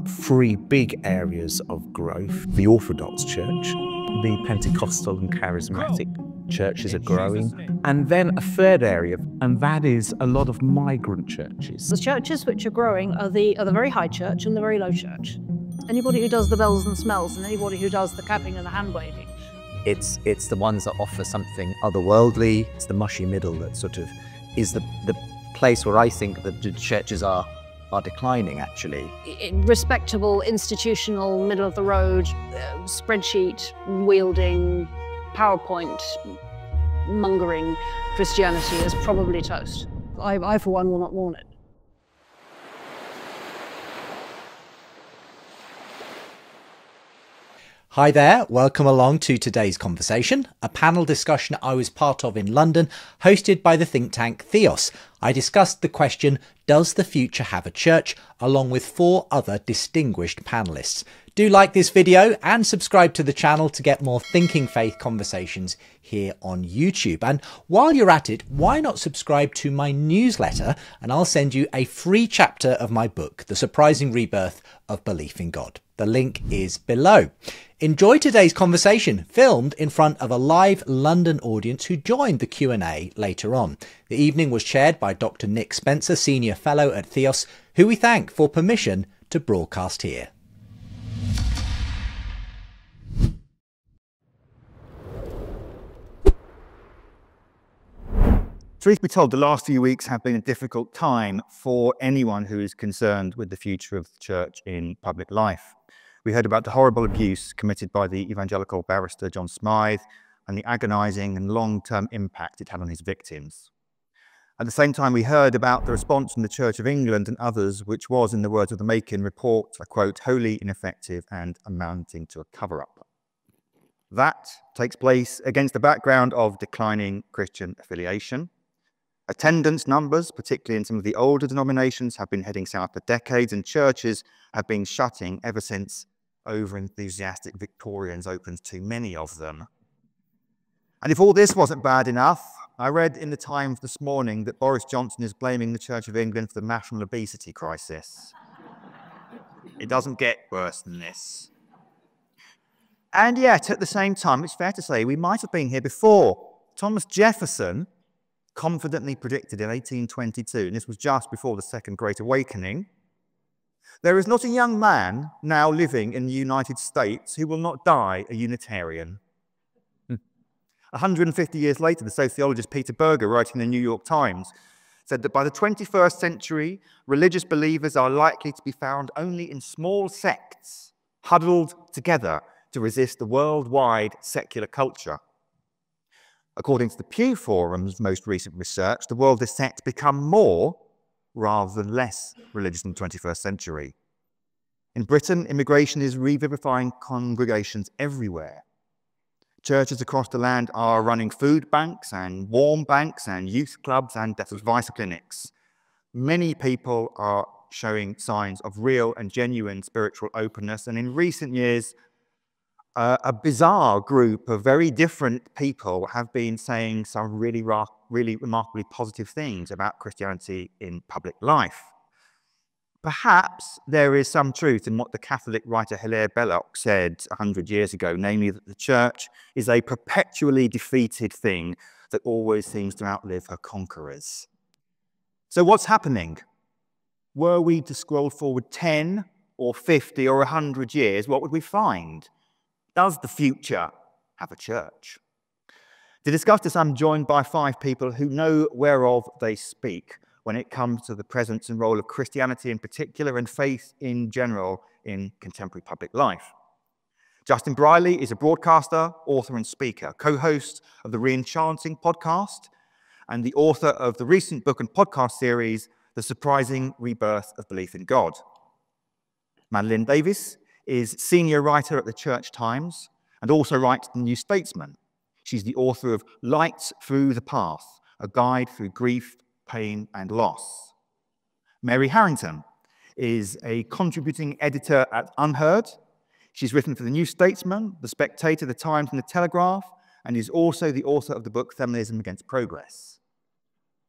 three big areas of growth: the Orthodox Church, the Pentecostal and Charismatic churches are growing, and then a third area, and that is a lot of migrant churches. The churches which are growing are the very high church and the very low church. Anybody who does the bells and smells and anybody who does the clapping and the hand waving. It's the ones that offer something otherworldly. It's the mushy middle that sort of is the place where I think that the churches are declining, actually. Respectable, institutional, middle of the road, spreadsheet wielding, PowerPoint mongering Christianity is probably toast. I for one will not want it. Hi there, welcome along to today's conversation, a panel discussion I was part of in London, hosted by the think tank Theos. I discussed the question, does the future have a church, along with 4 other distinguished panellists. Do like this video and subscribe to the channel to get more Thinking Faith conversations here on YouTube. And while you're at it, why not subscribe to my newsletter and I'll send you a free chapter of my book, The Surprising Rebirth of Belief in God. The link is below. Enjoy today's conversation, filmed in front of a live London audience who joined the Q&A later on. The evening was chaired by Dr. Nick Spencer, Senior Fellow at Theos, who we thank for permission to broadcast here. Truth be told, the last few weeks have been a difficult time for anyone who is concerned with the future of the church in public life. We heard about the horrible abuse committed by the evangelical barrister John Smythe and the agonising and long-term impact it had on his victims. At the same time, we heard about the response from the Church of England and others, which was, in the words of the Macon report, a quote, wholly ineffective and amounting to a cover-up. That takes place against the background of declining Christian affiliation. Attendance numbers, particularly in some of the older denominations, have been heading south for decades, and churches have been shutting ever since over-enthusiastic Victorians opened too many of them. And if all this wasn't bad enough, I read in the Times this morning that Boris Johnson is blaming the Church of England for the national obesity crisis. It doesn't get worse than this. And yet, at the same time, it's fair to say we might have been here before. Thomas Jefferson confidently predicted in 1822, and this was just before the Second Great Awakening, there is not a young man now living in the United States who will not die a Unitarian. 150 years later, the sociologist Peter Berger, writing in the New York Times, said that by the 21st century, religious believers are likely to be found only in small sects, huddled together to resist the worldwide secular culture. According to the Pew Forum's most recent research, the world is set to become more rather than less religious in the 21st century. In Britain, immigration is revivifying congregations everywhere. Churches across the land are running food banks and warm banks and youth clubs and death advice clinics. Many people are showing signs of real and genuine spiritual openness, and in recent years, a bizarre group of very different people have been saying some really remarkably positive things about Christianity in public life. Perhaps there is some truth in what the Catholic writer Hilaire Belloc said 100 years ago, namely that the church is a perpetually defeated thing that always seems to outlive her conquerors. So what's happening? Were we to scroll forward 10 or 50 or 100 years, what would we find? Does the future have a church? To discuss this, I'm joined by 5 people who know whereof they speak when it comes to the presence and role of Christianity in particular and faith in general in contemporary public life. Justin Brierley is a broadcaster, author and speaker, co-host of the Re-Enchanting podcast and the author of the recent book and podcast series, The Surprising Rebirth of Belief in God. Madeleine Davis is senior writer at the Church Times and also writes The New Statesman. She's the author of Lights Through the Path, a guide through grief, pain and loss. Mary Harrington is a contributing editor at Unheard. She's written for The New Statesman, The Spectator, The Times and The Telegraph, and is also the author of the book Feminism Against Progress.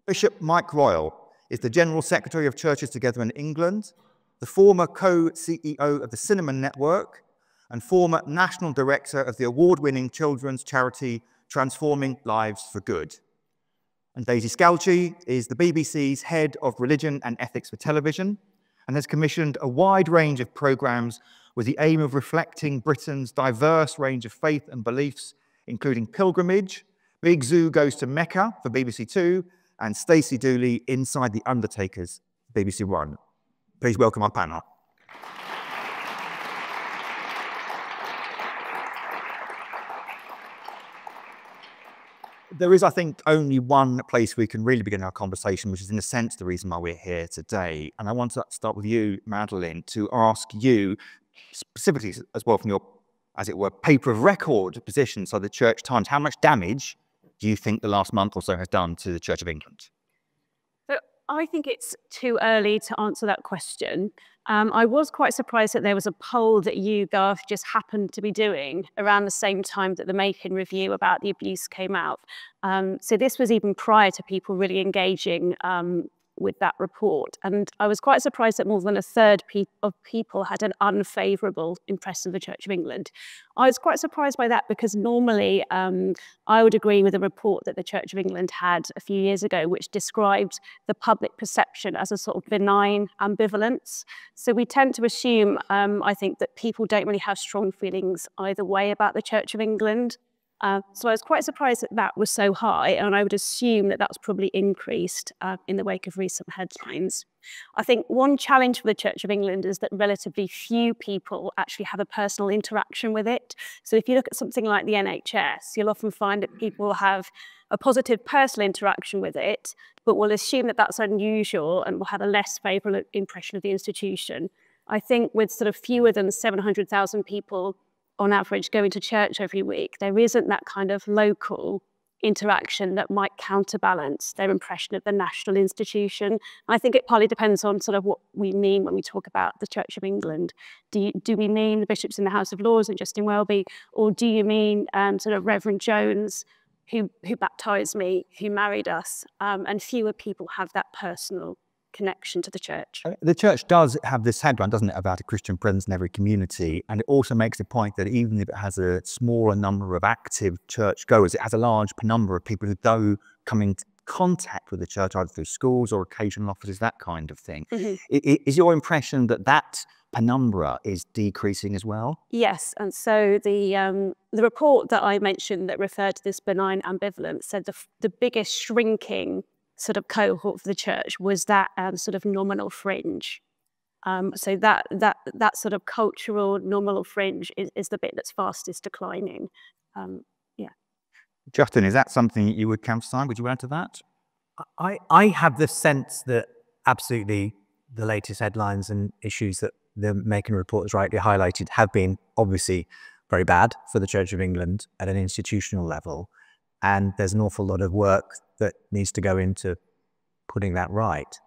Bishop Mike Royal is the General Secretary of Churches Together in England, the former co-CEO of the Cinnamon Network, and former National Director of the award-winning children's charity Transforming Lives for Good. And Daisy Scalchi is the BBC's Head of Religion and Ethics for Television and has commissioned a wide range of programmes with the aim of reflecting Britain's diverse range of faith and beliefs, including Pilgrimage, Big Zoo Goes to Mecca for BBC Two, and Stacey Dooley Inside the Undertakers, BBC One. Please welcome our panel. There is, I think, only one place we can really begin our conversation, which is in a sense the reason why we're here today. And I want to start with you, Madeline, to ask you specifically as well from your, as it were, paper of record position, so the Church Times, how much damage do you think the last month or so has done to the Church of England? So I think it's too early to answer that question. I was quite surprised that there was a poll that YouGov just happened to be doing around the same time that the Macon review about the abuse came out. So this was even prior to people really engaging with that report. And I was quite surprised that more than a third of people had an unfavourable impression of the Church of England. I was quite surprised by that because normally I would agree with a report that the Church of England had a few years ago, which described the public perception as a sort of benign ambivalence. So we tend to assume, I think, that people don't really have strong feelings either way about the Church of England. So I was quite surprised that that was so high, and I would assume that that's probably increased in the wake of recent headlines. I think one challenge for the Church of England is that relatively few people actually have a personal interaction with it. So if you look at something like the NHS, you'll often find that people have a positive personal interaction with it, but will assume that that's unusual and will have a less favourable impression of the institution. I think with sort of fewer than 700,000 people on average going to church every week, there isn't that kind of local interaction that might counterbalance their impression of the national institution. I think it partly depends on sort of what we mean when we talk about the Church of England. Do we mean the bishops in the House of Lords and Justin Welby, or do you mean sort of Reverend Jones, who baptised me, who married us, and fewer people have that personal connection to the church. The church does have this headline, doesn't it, about a Christian presence in every community, and it also makes the point that even if it has a smaller number of active churchgoers, it has a large number of people who do come into contact with the church, either through schools or occasional offices, that kind of thing. Mm-hmm. Is your impression that that penumbra is decreasing as well? Yes, and so the report that I mentioned that referred to this benign ambivalence said the biggest shrinking sort of cohort for the church was that sort of nominal fringe. So that sort of cultural nominal fringe is the bit that's fastest declining. Yeah. Justin, is that something you would countersign? Would you add to that? I have the sense that absolutely the latest headlines and issues that the Macon report has rightly highlighted have been obviously very bad for the Church of England at an institutional level. And there's an awful lot of work that needs to go into putting that right.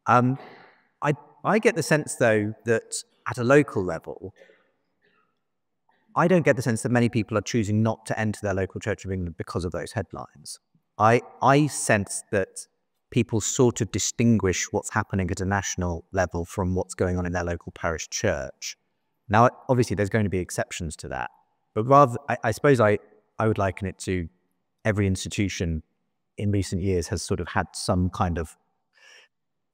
I get the sense, though, that at a local level, I don't get the sense that many people are choosing not to enter their local Church of England because of those headlines. I sense that people sort of distinguish what's happening at a national level from what's going on in their local parish church. Now, obviously, there's going to be exceptions to that, but rather, I suppose I would liken it to every institution in recent years has sort of had some kind of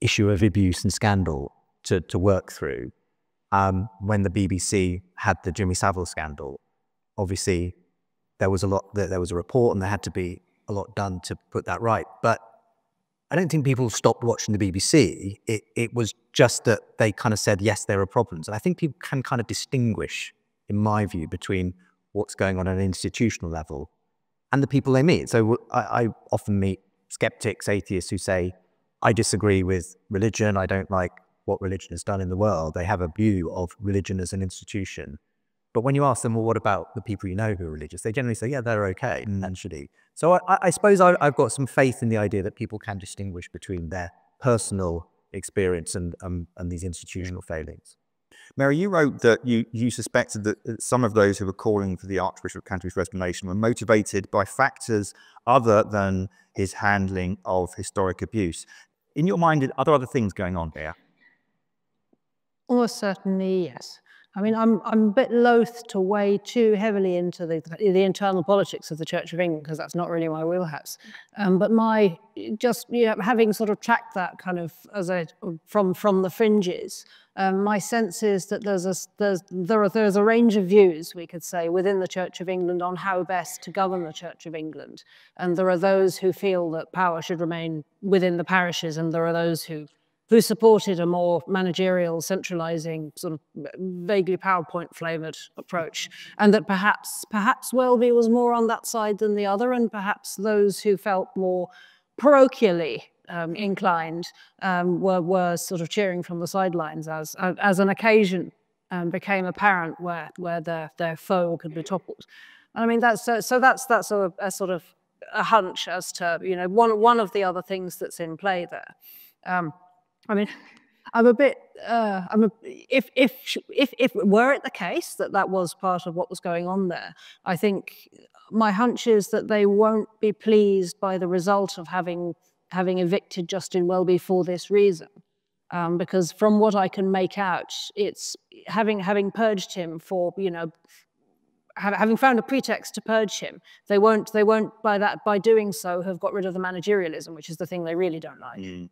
issue of abuse and scandal to work through. When the BBC had the Jimmy Savile scandal, obviously there was a report and there had to be a lot done to put that right. But I don't think people stopped watching the BBC. It was just that they kind of said, yes, there are problems. And I think people can kind of distinguish, in my view, between what's going on at an institutional level and the people they meet. So I often meet skeptics, atheists who say, I disagree with religion. I don't like what religion has done in the world. They have a view of religion as an institution. But when you ask them, well, what about the people you know who are religious? They generally say, yeah, they're okay, actually. So I suppose I've got some faith in the idea that people can distinguish between their personal experience and these institutional failings. Mary, you wrote that you suspected that some of those who were calling for the Archbishop of Canterbury's resignation were motivated by factors other than his handling of historic abuse. In your mind, are there other things going on here? Almost certainly, yes. I mean, I'm a bit loath to weigh too heavily into the internal politics of the Church of England, because that's not really my wheelhouse. But having sort of tracked that kind of from the fringes, my sense is that there's a range of views, we could say, within the Church of England on how best to govern the Church of England. And there are those who feel that power should remain within the parishes, and there are those who supported a more managerial, centralizing, sort of vaguely PowerPoint-flavored approach, and that perhaps Welby was more on that side than the other, and perhaps those who felt more parochially inclined were sort of cheering from the sidelines as an occasion became apparent where their foe could be toppled. I mean, that's a sort of a hunch as to, you know, one of the other things that's in play there. I mean, if were it the case that was part of what was going on there, I think my hunch is that they won't be pleased by the result of having evicted Justin Welby for this reason. Because from what I can make out, it's having purged him for, you know, having found a pretext to purge him, they won't by doing so have got rid of the managerialism, which is the thing they really don't like.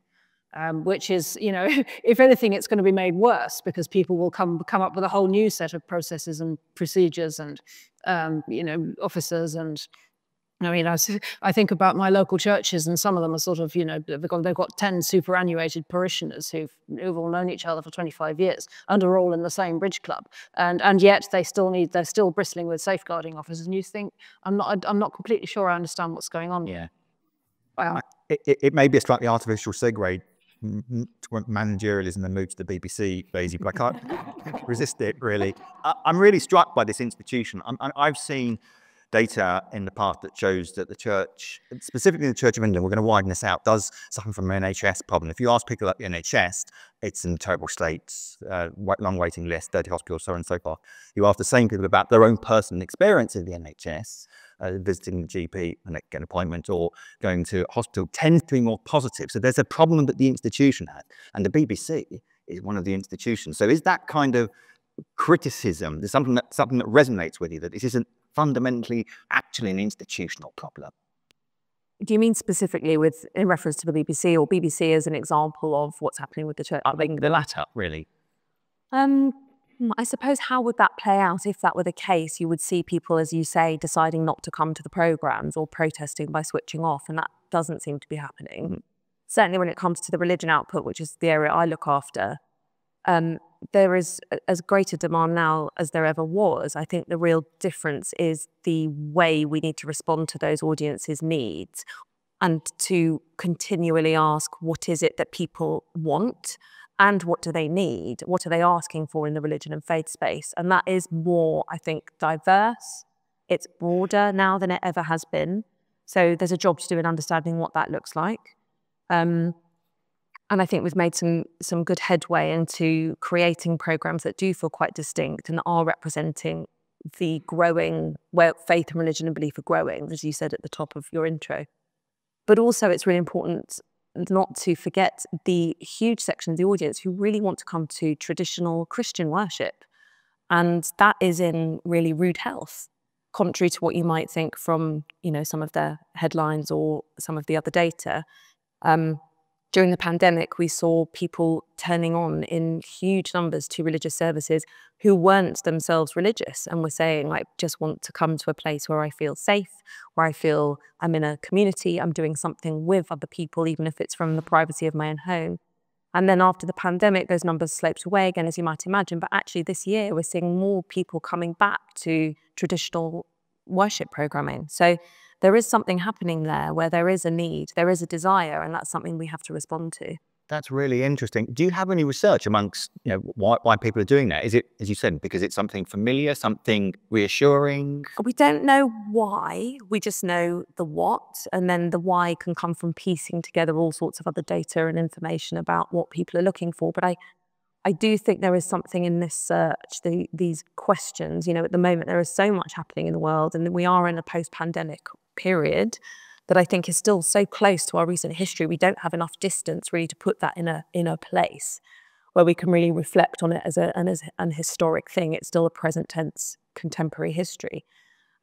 Which is, you know, if anything, it's going to be made worse, because people will come up with a whole new set of processes and procedures and, you know, officers. And I mean, I think about my local churches, and some of them are sort of, you know, they've got 10 superannuated parishioners who've all known each other for 25 years and are all in the same bridge club, and yet they're still bristling with safeguarding officers. And you think, I'm not completely sure I understand what's going on. Yeah. Wow. It may be a slightly artificial segue to managerialism and move to the BBC, Daisy, but I can't resist it, really. I'm really struck by this institution. I've seen data in the past that shows that the church, specifically the Church of England, we're going to widen this out, does suffer from an NHS problem. If you ask people at the NHS, it's in terrible state, long waiting list, dirty hospitals, so on and so forth. You ask the same people about their own personal experience of the NHS, visiting the GP and get an appointment or going to a hospital, tends to be more positive. So there's a problem that the institution had, and the BBC is one of the institutions. So is that kind of criticism, there's something that resonates with you, that this isn't fundamentally actually an institutional problem? Do you mean specifically in reference to the BBC, or BBC as an example of what's happening with the church? I think the latter, really. I suppose, how would that play out if that were the case? You would see people, as you say, deciding not to come to the programmes or protesting by switching off, and that doesn't seem to be happening. Mm-hmm. Certainly when it comes to the religion output, which is the area I look after, there is as great a demand now as there ever was. I think the real difference is the way we need to respond to those audiences' needs, and to continually ask, what is it that people want? And what do they need? What are they asking for in the religion and faith space? And that is more, I think, diverse. It's broader now than it ever has been. So there's a job to do in understanding what that looks like. And I think we've made some good headway into creating programs that do feel quite distinct and are representing the growing, where faith and religion and belief are growing, as you said at the top of your intro. But also it's really important not to forget the huge section of the audience who really want to come to traditional Christian worship. And that is in really rude health, contrary to what you might think from, you know, some of the headlines or some of the other data. During the pandemic, we saw people turning on in huge numbers to religious services who weren't themselves religious, and were saying, I just want to come to a place where I feel safe, where I feel I'm in a community, I'm doing something with other people, even if it's from the privacy of my own home. And then after the pandemic, those numbers sloped away again, as you might imagine. But actually this year, we're seeing more people coming back to traditional worship programming. So there is something happening there where there is a need, there is a desire, and that's something we have to respond to. That's really interesting. Do you have any research amongst, you know, why people are doing that? Is it, as you said, because it's something familiar, something reassuring? We don't know why, we just know the what, and then the why can come from piecing together all sorts of other data and information about what people are looking for. But I do think there is something in this search, these questions. You know, at the moment there is so much happening in the world, and we are in a post-pandemic period that I think is still so close to our recent history. We don't have enough distance really to put that in a place. where we can really reflect on it as an historic thing. It's still a present tense contemporary history.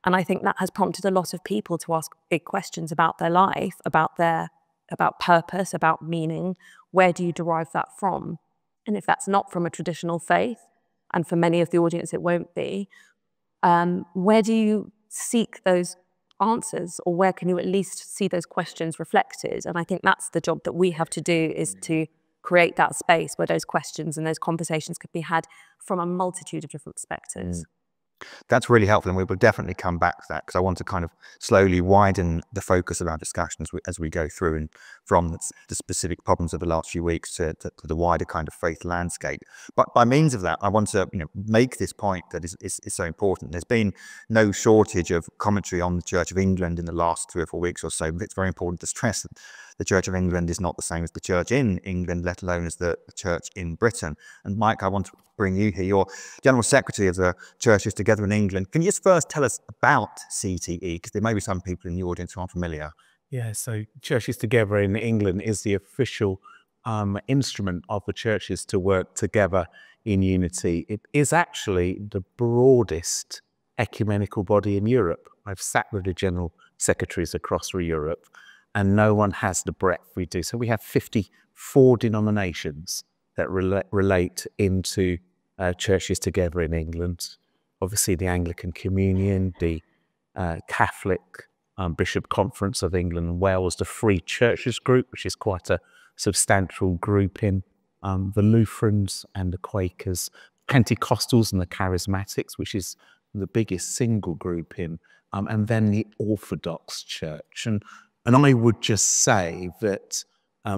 And I think that has prompted a lot of people to ask big questions about their life, about purpose, about meaning. Where do you derive that from? And if that's not from a traditional faith, and for many of the audience it won't be, where do you seek those answers, or where can you at least see those questions reflected? And I think that's the job that we have to do, is to create that space where those questions and those conversations could be had from a multitude of different perspectives. That's really helpful, and we will definitely come back to that, because I want to kind of slowly widen the focus of our discussion as we go through, and from the specific problems of the last few weeks to the wider kind of faith landscape. But by means of that, I want to make this point that is so important. There's been no shortage of commentary on the Church of England in the last 3 or 4 weeks or so, but it's very important to stress that the Church of England is not the same as the Church in England, let alone as the Church in Britain. And Mike, I want to bring you here. You're General Secretary of the Churches Together in England. Can you just first tell us about CTE? Because there may be some people in the audience who aren't familiar. Yeah, so Churches Together in England is the official instrument of the churches to work together in unity. It is actually the broadest ecumenical body in Europe. I've sat with the General Secretaries across Europe, and no one has the breadth we do. So we have 54 denominations that relate into Churches Together in England. Obviously the Anglican Communion, the Catholic Bishop Conference of England and Wales, the Free Churches Group, which is quite a substantial grouping, the Lutherans and the Quakers, Pentecostals and the Charismatics, which is the biggest single grouping, and then the Orthodox Church. And I would just say that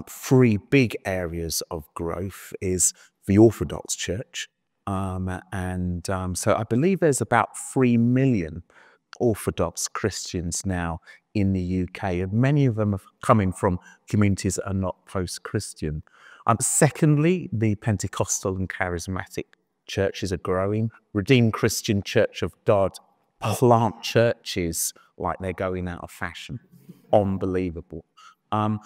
3 big areas of growth is the Orthodox Church. So I believe there's about 3 million Orthodox Christians now in the UK, and many of them are coming from communities that are not post-Christian. Secondly, the Pentecostal and Charismatic churches are growing. Redeemed Christian Church of God plant churches like they're going out of fashion. Unbelievable. And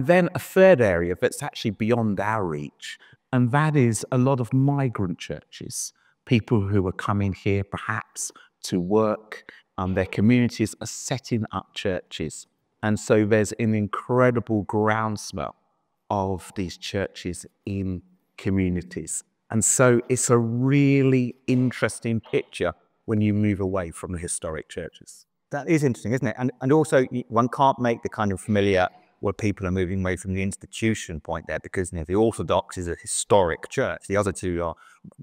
then a third area that's actually beyond our reach, and that is a lot of migrant churches, people who are coming here perhaps to work. Their communities are setting up churches. And so there's an incredible groundswell of these churches in communities. And so it's a really interesting picture when you move away from the historic churches. That is interesting, isn't it? And also, one can't make the kind of familiar where people are moving away from the institution point there, because the Orthodox is a historic church. The other two are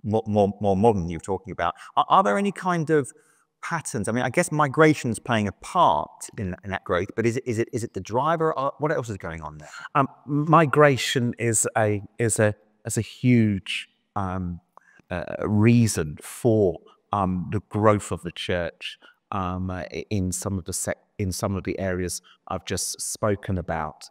more modern, you're talking about. Are there any kind of patterns? I mean, I guess migration's playing a part in that growth, but is it the driver? Or what else is going on there? Migration is a huge reason for the growth of the church in some of the areas I've just spoken about,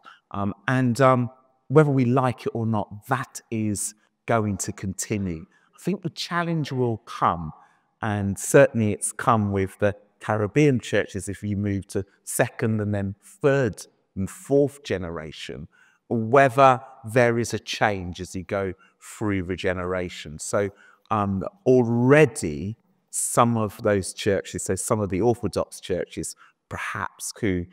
whether we like it or not, that is going to continue. I think the challenge will come, and certainly it's come with the Caribbean churches. If you move to 2nd and then 3rd and 4th generation, whether there is a change as you go through the generation. So already some of those churches, so some of the Orthodox churches, perhaps who,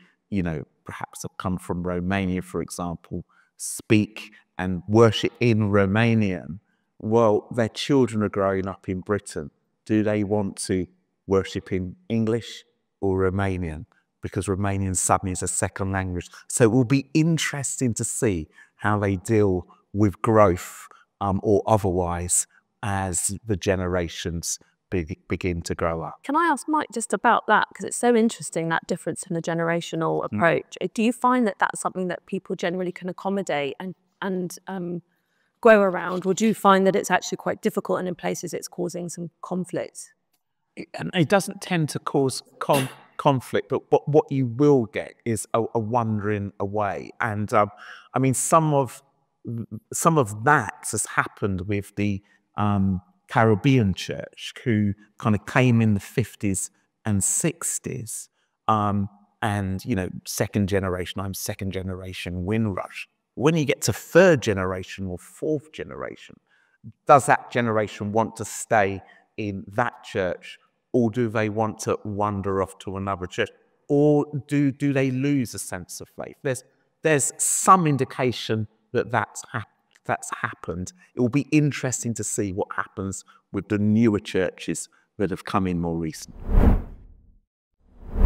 perhaps have come from Romania, for example, speak and worship in Romanian. Well, their children are growing up in Britain. Do they want to worship in English or Romanian? Because Romanian suddenly is a second language. So it will be interesting to see how they deal with growth or otherwise as the generations begin to grow up. Can I ask Mike just about that? Because it's so interesting, that difference in the generational approach. Do you find that that's something that people generally can accommodate and grow around? Or do you find that it's actually quite difficult and in places it's causing some conflict? It doesn't tend to cause conflict, but what you will get is a wandering away. And I mean, some of that has happened with the Caribbean church, who kind of came in the 50s and 60s, and second generation, I'm second generation Windrush. When you get to 3rd generation or 4th generation, does that generation want to stay in that church, or do they want to wander off to another church? Or do they lose a sense of faith? There's some indication that that's happened. It will be interesting to see what happens with the newer churches that have come in more recently.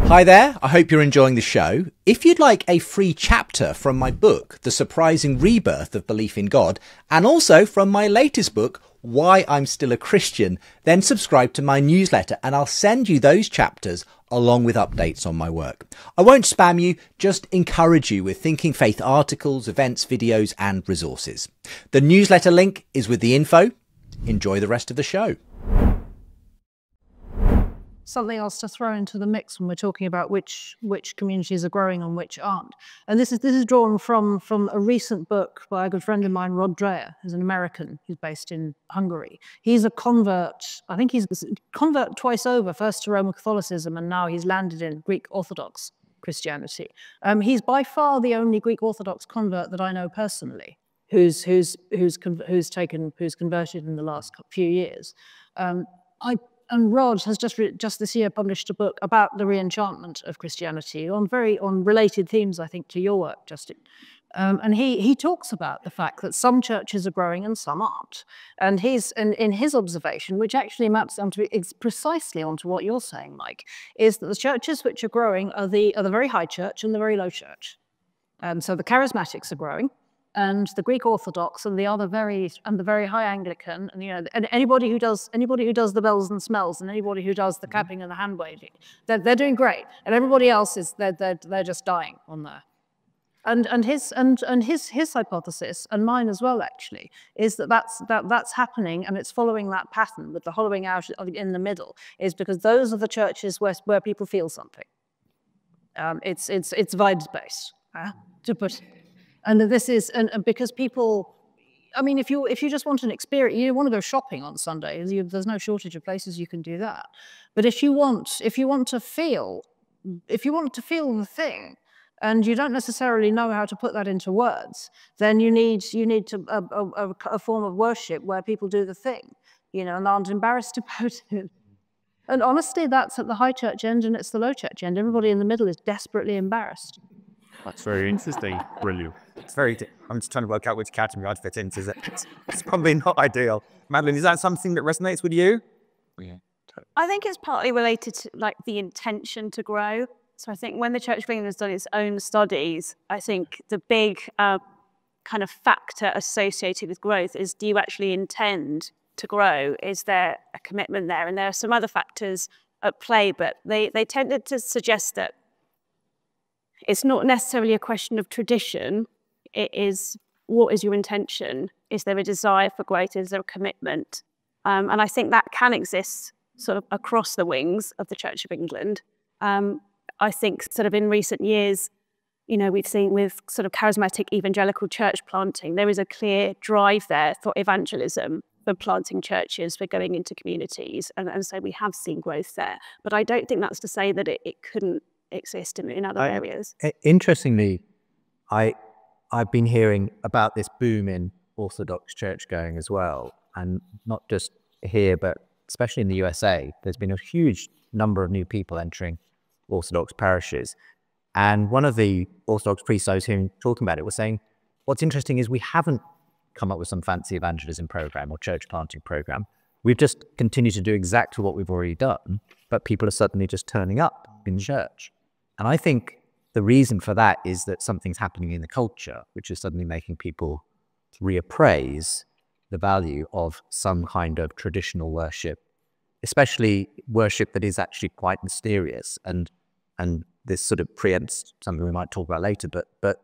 Hi there, I hope you're enjoying the show. If you'd like a free chapter from my book, The Surprising Rebirth of Belief in God, and also from my latest book, Why I'm Still a Christian, then subscribe to my newsletter and I'll send you those chapters along with updates on my work. I won't spam you, just encourage you with Thinking Faith articles, events, videos and resources. The newsletter link is with the info. Enjoy the rest of the show. Something else to throw into the mix when we're talking about which communities are growing and which aren't. And this is drawn from a recent book by a good friend of mine, Rod Dreher, who's an American who's based in Hungary. He's a convert. I think he's a convert twice over, first to Roman Catholicism, and now he's landed in Greek Orthodox Christianity. He's by far the only Greek Orthodox convert that I know personally who's converted in the last few years. And Rod has just this year published a book about the re-enchantment of Christianity on related themes, I think, to your work, Justin. And he talks about the fact that some churches are growing and some aren't. And in his observation, which actually maps onto precisely onto what you're saying, Mike, is that the churches which are growing are the very high church and the very low church. So the charismatics are growing, and the Greek Orthodox and the very high Anglican, and and anybody who does the bells and smells, and anybody who does the clapping and the hand waving, they're doing great, and everybody else is they're just dying on there. And his hypothesis, and mine as well actually, is that's happening, and it's following that pattern with the hollowing out in the middle, is because those are the churches where people feel something. It's vibes based, to put. And this is, and because people, I mean, if you just want an experience, you want to go shopping on Sunday, there's no shortage of places you can do that. But if you want to feel the thing, and you don't necessarily know how to put that into words, then you need a form of worship where people do the thing, and aren't embarrassed about it. And honestly, that's at the high church end and it's the low church end. Everybody in the middle is desperately embarrassed. That's very interesting. Brilliant. It's I'm just trying to work out which category I'd fit into. It's probably not ideal. Madeline, is that something that resonates with you? Yeah. I think it's partly related to the intention to grow. So I think when the Church of England has done its own studies, I think the big kind of factor associated with growth is, do you actually intend to grow? Is there a commitment there? And there are some other factors at play, but they tended to suggest that it's not necessarily a question of tradition. It is, what is your intention? Is there a desire for growth? Is there a commitment? And I think that can exist sort of across the wings of the Church of England. I think sort of in recent years, we've seen with sort of charismatic evangelical church planting, there is a clear drive there for evangelism, for planting churches, for going into communities. And so we have seen growth there. But I don't think that's to say that it couldn't exist in other areas. Interestingly, I've been hearing about this boom in Orthodox church going as well, and not just here, but especially in the USA. There's been a huge number of new people entering Orthodox parishes, and one of the Orthodox priests I was hearing talking about it was saying, what's interesting is we haven't come up with some fancy evangelism program or church planting program. We've just continued to do exactly what we've already done, but people are suddenly just turning up in church. And I think the reason for that is that something's happening in the culture, which is suddenly making people reappraise the value of some kind of traditional worship, especially worship that is actually quite mysterious. And this sort of preempts something we might talk about later, but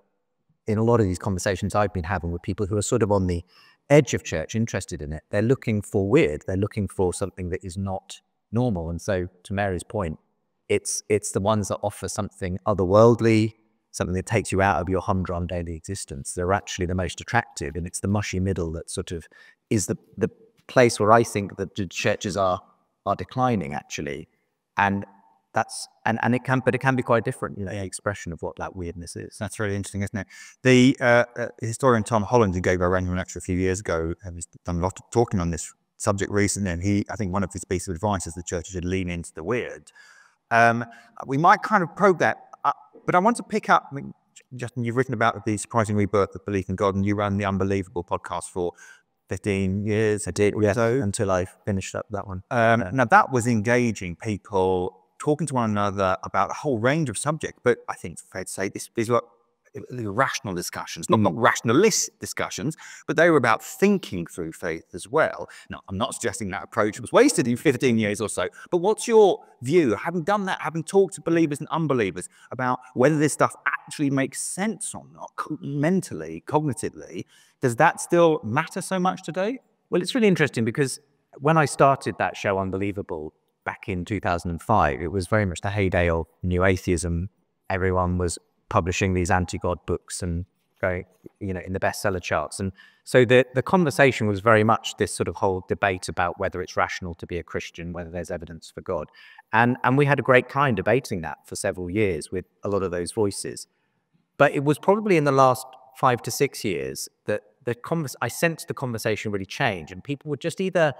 in a lot of these conversations I've been having with people who are sort of on the edge of church, interested in it, they're looking for weird, they're looking for something that is not normal. And so, to Mary's point, it's the ones that offer something otherworldly, something that takes you out of your humdrum daily existence. They're actually the most attractive, and it's the mushy middle that sort of is the place where I think that the churches are declining, actually. And and it can be quite different, the expression of what that weirdness is. That's really interesting, isn't it? The historian Tom Holland, who gave our annual lecture a few years ago, has done a lot of talking on this subject recently, and I think one of his pieces of advice is the church should lean into the weird. We might kind of probe that, but I want to pick up, Justin, you've written about the surprising rebirth of belief in God, and you ran the Unbelievable podcast for 15 years. I did, yeah, so. until I finished up that one. Now, that was engaging people, talking to one another about a whole range of subjects, but I think it's fair to say these were rational discussions, not rationalist discussions, but they were about thinking through faith as well. Now, I'm not suggesting that approach was wasted in 15 years or so, but what's your view, having done that, having talked to believers and unbelievers about whether this stuff actually makes sense or not, mentally, cognitively, does that still matter so much today? Well, it's really interesting because when I started that show, Unbelievable, back in 2005, it was very much the heyday of new atheism. Everyone was publishing these anti-God books and going, in the bestseller charts. And so the conversation was very much this sort of whole debate about whether it's rational to be a Christian, whether there's evidence for God. And we had a great time debating that for several years with a lot of those voices. But it was probably in the last 5 to 6 years that I sensed the conversation really change, and people were just either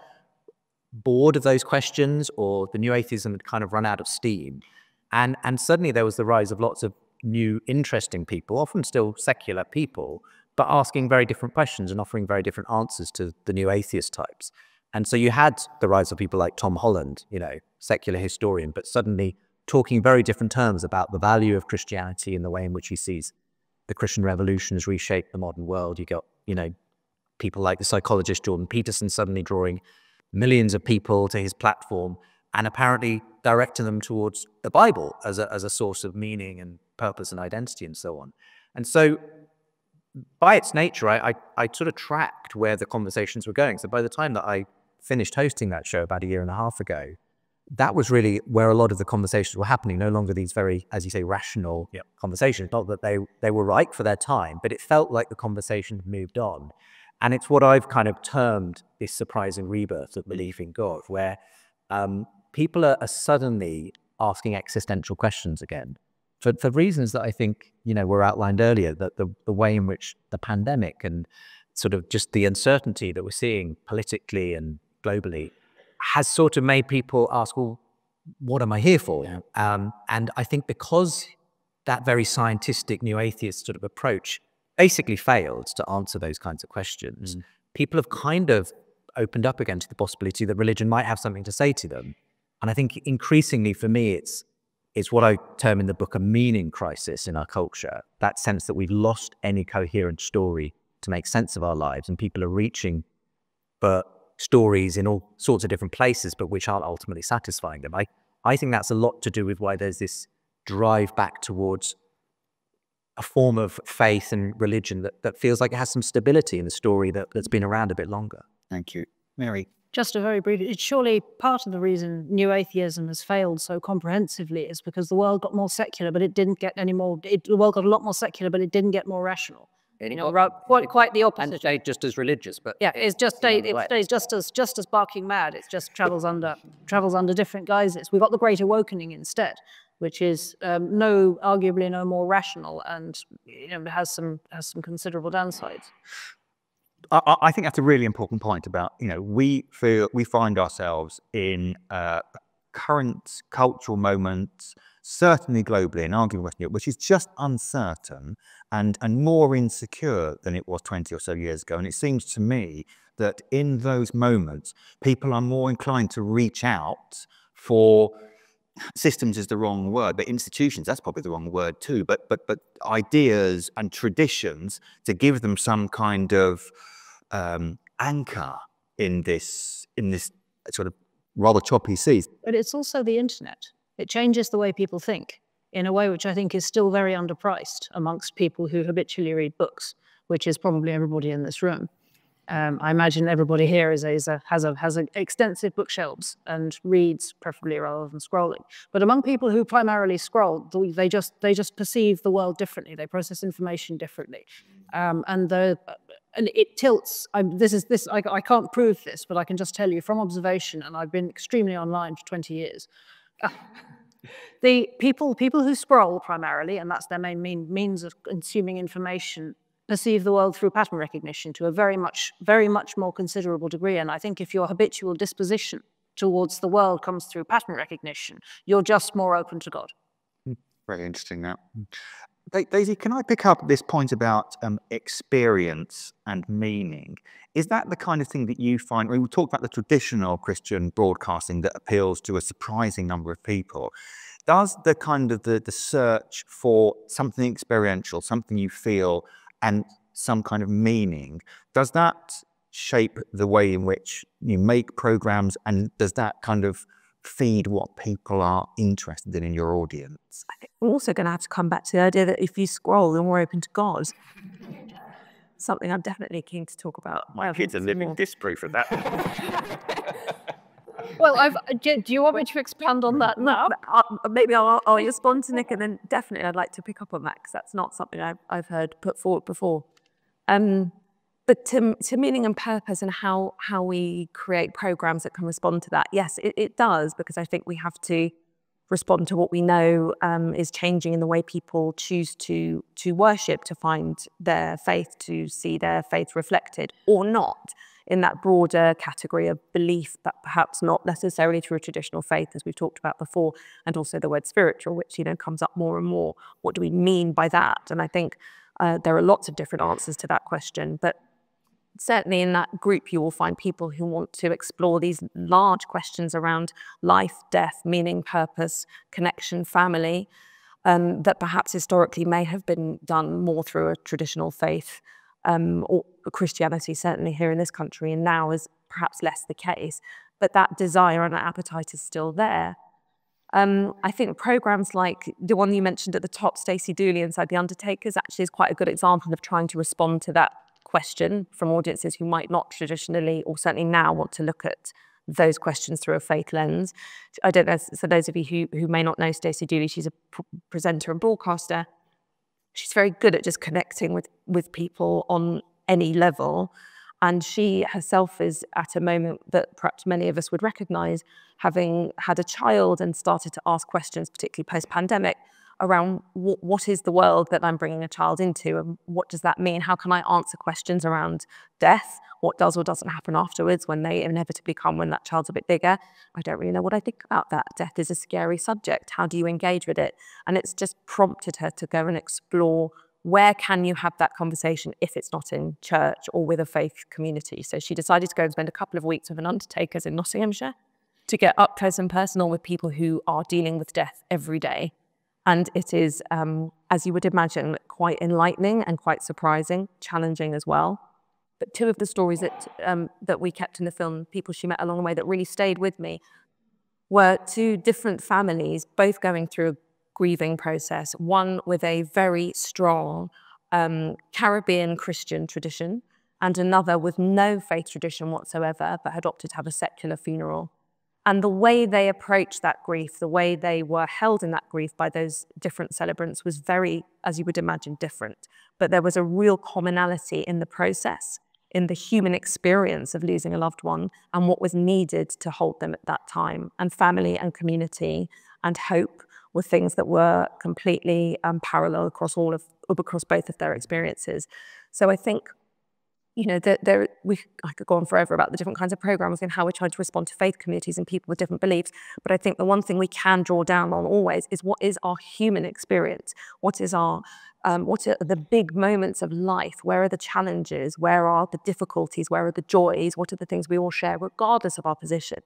bored of those questions or the new atheism had kind of run out of steam. And suddenly there was the rise of lots of new, interesting people, often still secular people, but asking very different questions and offering very different answers to the new atheist types. And so you had the rise of people like Tom Holland, secular historian, but suddenly talking very different terms about the value of Christianity and the way in which he sees the Christian revolution has reshaped the modern world. You got, people like the psychologist Jordan Peterson suddenly drawing millions of people to his platform and apparently directing them towards the Bible as a source of meaning and purpose and identity and so on. And so by its nature, I sort of tracked where the conversations were going. So by the time that I finished hosting that show about 1.5 years ago, that was really where a lot of the conversations were happening, no longer these very, as you say, rational conversations. Not that they were right for their time, but it felt like the conversation had moved on. And it's what I've kind of termed this surprising rebirth of belief in God, where people are suddenly asking existential questions again. For reasons that I think, were outlined earlier, that the way in which the pandemic and sort of just the uncertainty that we're seeing politically and globally has sort of made people ask, well, what am I here for? Yeah. And I think because that very scientific new atheist sort of approach basically failed to answer those kinds of questions, people have kind of opened up again to the possibility that religion might have something to say to them. And I think increasingly for me, it's what I term in the book a meaning crisis in our culture, that sense that we've lost any coherent story to make sense of our lives, and people are reaching for stories in all sorts of different places, but which aren't ultimately satisfying them. I think that's a lot to do with why there's this drive back towards a form of faith and religion that feels like it has some stability in the story that's been around a bit longer. Thank you. Mary? Just a very brief, it's surely part of the reason new atheism has failed so comprehensively is because the world got more secular, but it didn't get any more, the world got a lot more secular, but it didn't get more rational. Quite the opposite. And stayed just as religious, but yeah, it stays just as barking mad. It just travels under different guises. We got the Great Awakening instead, which is arguably no more rational, and has some considerable downsides. I think that's a really important point about, we find ourselves in current cultural moments, certainly globally and arguably, which is just uncertain and more insecure than it was 20 or so years ago. And it seems to me that in those moments, people are more inclined to reach out for systems is the wrong word, but institutions, that's probably the wrong word too, but ideas and traditions to give them some kind of anchor in this sort of rather choppy seas. But it's also the internet. It changes the way people think in a way which I think is still very underpriced amongst people who habitually read books, which is probably everybody in this room. I imagine everybody here has extensive bookshelves and reads preferably rather than scrolling. But among people who primarily scroll, they just perceive the world differently. They process information differently, and it tilts. I can't prove this, but I can just tell you from observation, and I've been extremely online for 20 years. The people who scroll primarily, and that's their main means of consuming information, perceive the world through pattern recognition to a very much more considerable degree. And I think if your habitual disposition towards the world comes through pattern recognition, you're just more open to God. Very interesting that. Daisy, can I pick up this point about experience and meaning? Is that the kind of thing that you find, when we talk about the traditional Christian broadcasting that appeals to a surprising number of people, does the kind of the search for something experiential, something you feel, and some kind of meaning, does that shape the way in which you make programs, and does that kind of feed what people are interested in your audience? I think we're also going to have to come back to the idea that if you scroll, then we're open to God. Something I'm definitely keen to talk about. My kids are living disproof of that. Well, do you want me to expand on that now? Maybe I'll respond to Nick, and then definitely I'd like to pick up on that, because that's not something I've heard put forward before. But to meaning and purpose and how we create programs that can respond to that, yes, it does, because I think we have to respond to what we know is changing in the way people choose to worship, to find their faith, to see their faith reflected or not in that broader category of belief, that perhaps not necessarily through a traditional faith, as we've talked about before, and also the word spiritual, which comes up more and more. What do we mean by that? And I think there are lots of different answers to that question, but certainly in that group you will find people who want to explore these large questions around life, death, meaning, purpose, connection, family, that perhaps historically may have been done more through a traditional faith, or Christianity, certainly here in this country, and now is perhaps less the case. But that desire and that appetite is still there. I think programs like the one you mentioned at the top, Stacey Dooley Inside the Undertakers, actually is quite a good example of trying to respond to that question from audiences who might not traditionally, or certainly now, want to look at those questions through a faith lens. I don't know, so those of you who may not know Stacey Dooley, she's a presenter and broadcaster. She's very good at just connecting with people on any level. And she herself is at a moment that perhaps many of us would recognise, having had a child and started to ask questions, particularly post-pandemic, around what is the world that I'm bringing a child into, and what does that mean? How can I answer questions around death? What does or doesn't happen afterwards when they inevitably come when that child's a bit bigger? I don't really know what I think about that. Death is a scary subject. How do you engage with it? And it's just prompted her to go and explore, where can you have that conversation if it's not in church or with a faith community? So she decided to go and spend a couple of weeks with an Undertakers in Nottinghamshire to get up close and personal with people who are dealing with death every day. And it is, as you would imagine, quite enlightening and quite surprising, challenging as well. But two of the stories that we kept in the film, people she met along the way, that really stayed with me, were two different families, both going through a grieving process. One with a very strong Caribbean Christian tradition, and another with no faith tradition whatsoever, but had opted to have a secular funeral. And the way they approached that grief, the way they were held in that grief by those different celebrants, was very, as you would imagine, different. But there was a real commonality in the process, in the human experience of losing a loved one, and what was needed to hold them at that time. And family and community and hope were things that were completely parallel across both of their experiences. So I think, I could go on forever about the different kinds of programs and how we're trying to respond to faith communities and people with different beliefs. But I think the one thing we can draw down on always is, what is our human experience? What are the big moments of life? Where are the challenges? Where are the difficulties? Where are the joys? What are the things we all share regardless of our position?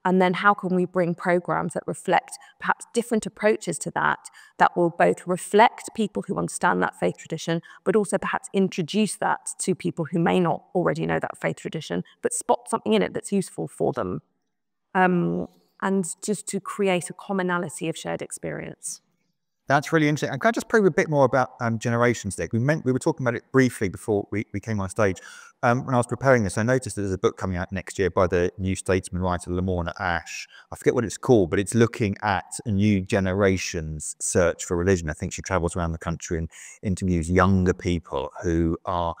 And then how can we bring programs that reflect perhaps different approaches to that will both reflect people who understand that faith tradition, but also perhaps introduce that to people who may not already know that faith tradition, but spot something in it that's useful for them. And just to create a commonality of shared experience. That's really interesting. And can I just probe a bit more about generations, Nick? We were talking about it briefly before we came on stage. When I was preparing this, I noticed that there's a book coming out next year by the New Statesman writer Lamorna Ash. I forget what it's called, but it's looking at a new generation's search for religion. I think she travels around the country and interviews younger people who are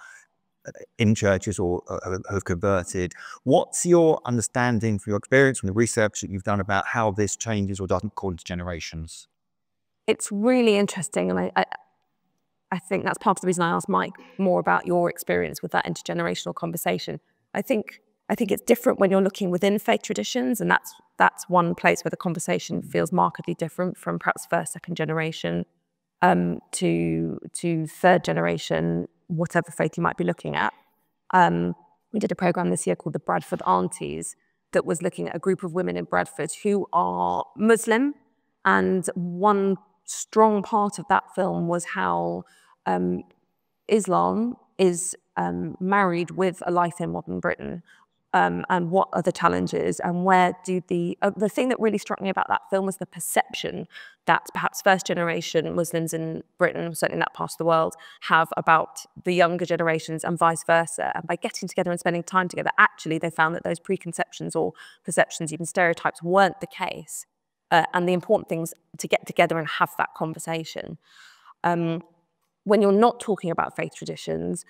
in churches or have converted. What's your understanding from your experience, from the research that you've done, about how this changes or doesn't according to generations? It's really interesting, and I think that's part of the reason I asked Mike more about your experience with that intergenerational conversation. I think it's different when you're looking within faith traditions, and that's one place where the conversation feels markedly different from perhaps first, second generation to third generation, whatever faith you might be looking at. We did a program this year called the Bradford Aunties that was looking at a group of women in Bradford who are Muslim, and one strong part of that film was how Islam is married with a life in modern Britain, and what are the challenges, and where do the thing that really struck me about that film was the perception that perhaps first generation Muslims in Britain, certainly in that part of the world, have about the younger generations and vice versa. And by getting together and spending time together, actually they found that those preconceptions or perceptions, even stereotypes, weren't the case. And the important thing is to get together and have that conversation. When you're not talking about faith traditions,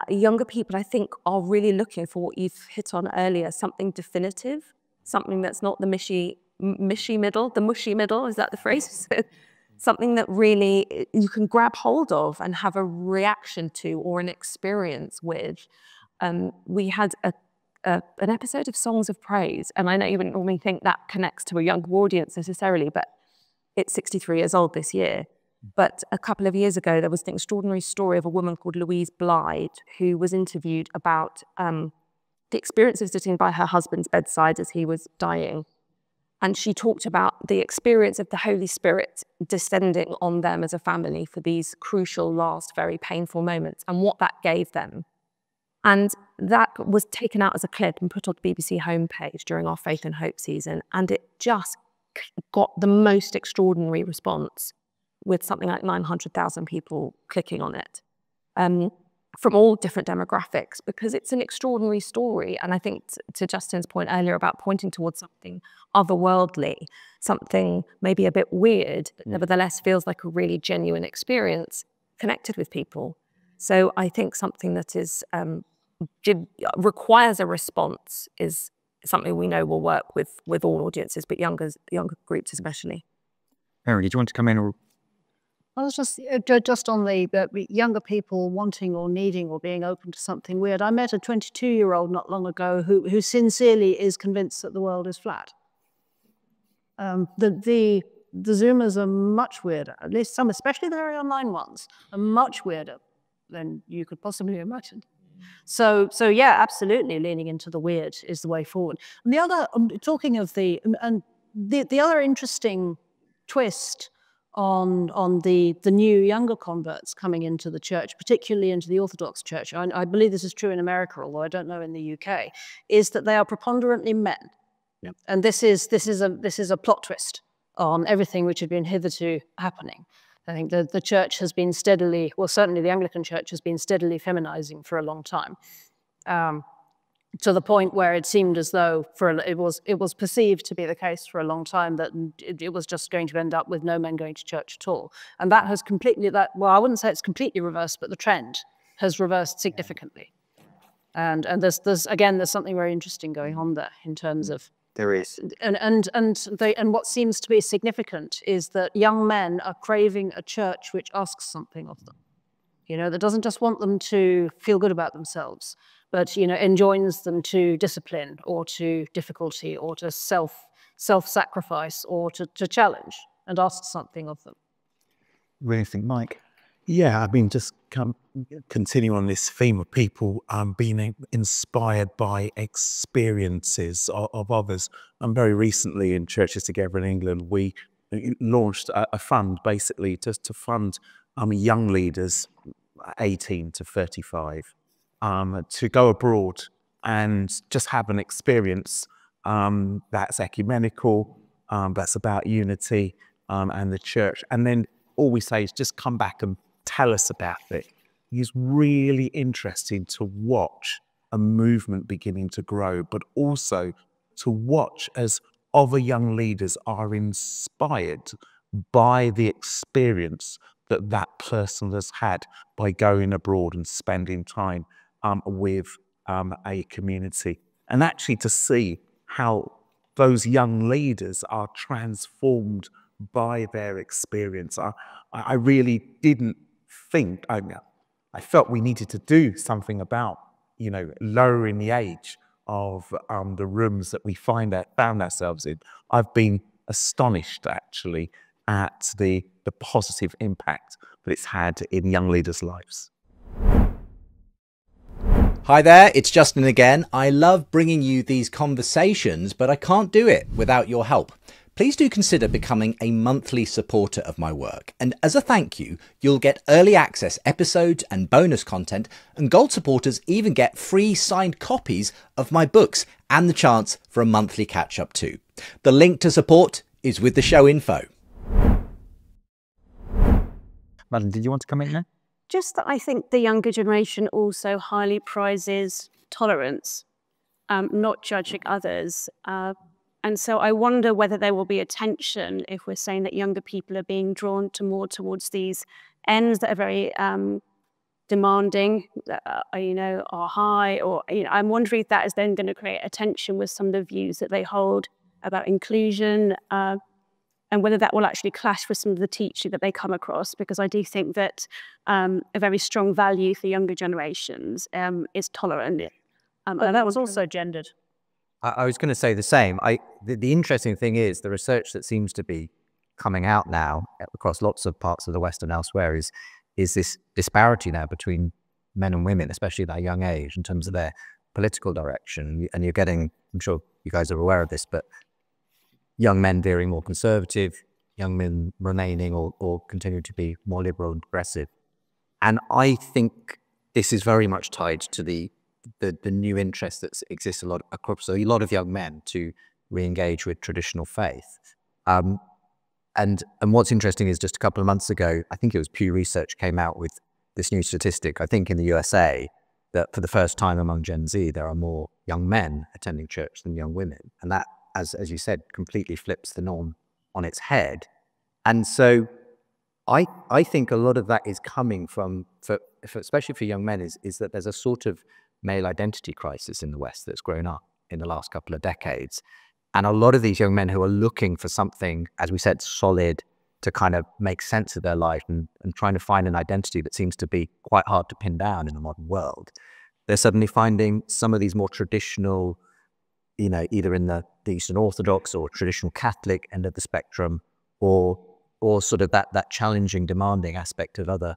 younger people, I think, are really looking for what you've hit on earlier, something definitive, something that's not the mushy middle, is that the phrase? Something that really you can grab hold of and have a reaction to or an experience with. We had an episode of Songs of Praise, and I know you wouldn't normally think that connects to a younger audience necessarily, but it's 63 years old this year. But a couple of years ago, there was an extraordinary story of a woman called Louise Blythe, who was interviewed about the experience of sitting by her husband's bedside as he was dying. And she talked about the experience of the Holy Spirit descending on them as a family for these crucial, last, very painful moments, and what that gave them. And that was taken out as a clip and put on the BBC homepage during our Faith and Hope season. And it just got the most extraordinary response, with something like 900,000 people clicking on it, from all different demographics, because it's an extraordinary story. And I think to Justin's point earlier about pointing towards something otherworldly, something maybe a bit weird, but nevertheless feels like a really genuine experience connected with people. So I think something that is requires a response is something we know will work with all audiences, but younger groups especially. Mary, did you want to come in? Or I was just on the younger people wanting or needing or being open to something weird. I met a 22-year-old not long ago who sincerely is convinced that the world is flat. The Zoomers are much weirder, at least some, especially the very online ones, are much weirder than you could possibly imagine. So yeah, absolutely, leaning into the weird is the way forward. And the other, talking of the other interesting twist on the new younger converts coming into the church, particularly into the Orthodox Church, I believe this is true in America, although I don't know in the UK, is that they are preponderantly men. Yep. And this is a plot twist on everything which had been hitherto happening. I think the church has been steadily, well, certainly the Anglican Church has been steadily feminizing for a long time. To the point where it seemed as though it was perceived to be the case for a long time that it was just going to end up with no men going to church at all. And that has well, I wouldn't say it's completely reversed, but the trend has reversed significantly. And there's something very interesting going on there in terms of there is. And what seems to be significant is that young men are craving a church which asks something of them. You know, that doesn't just want them to feel good about themselves, but, you know, enjoins them to discipline or to difficulty or to self-sacrifice or to challenge and ask something of them. What do you think, Mike? Yeah, I mean, just continue on this theme of people being inspired by experiences of others. And very recently in Churches Together in England, we launched a fund basically just to fund young leaders 18 to 35 to go abroad and just have an experience that's ecumenical, that's about unity and the church. And then all we say is just come back and tell us about it. It's really interesting to watch a movement beginning to grow, but also to watch as other young leaders are inspired by the experience that that person has had by going abroad and spending time with a community. And actually to see how those young leaders are transformed by their experience. I really didn't think, I felt we needed to do something about, lowering the age of the rooms that we found ourselves in. I've been astonished, actually, at the positive impact that it's had in young leaders' lives. Hi there, it's Justin again. I love bringing you these conversations, but I can't do it without your help. Please do consider becoming a monthly supporter of my work. And as a thank you, you'll get early access episodes and bonus content, and gold supporters even get free signed copies of my books and the chance for a monthly catch up too. The link to support is with the show info. Madeline, did you want to come in there? Just that I think the younger generation also highly prizes tolerance, not judging others. And so I wonder whether there will be a tension if we're saying that younger people are being drawn more towards these ends that are very demanding, that are high, or I'm wondering if that is then going to create a tension with some of the views that they hold about inclusion, and whether that will actually clash with some of the teaching that they come across, because I do think that a very strong value for younger generations is tolerance. And that was also gendered. I was going to say the same. The interesting thing is the research that seems to be coming out now across lots of parts of the West and elsewhere is this disparity now between men and women, especially at that young age, in terms of their political direction. And you're getting, I'm sure you guys are aware of this, but young men veering more conservative, young men remaining or continue to be more liberal and progressive. And I think this is very much tied to the new interest that exists across a lot of young men to re-engage with traditional faith. And what's interesting is just a couple of months ago, I think it was Pew Research came out with this new statistic, I think in the USA, that for the first time among Gen Z, there are more young men attending church than young women. And that, as you said, completely flips the norm on its head. And so I think a lot of that is coming from, especially for young men, is that there's a sort of male identity crisis in the West that's grown up in the last couple of decades. And a lot of these young men who are looking for something, as we said, solid to kind of make sense of their life and trying to find an identity that seems to be quite hard to pin down in the modern world, they're suddenly finding some of these more traditional, either in the Eastern Orthodox or traditional Catholic end of the spectrum, or sort of that challenging, demanding aspect of other,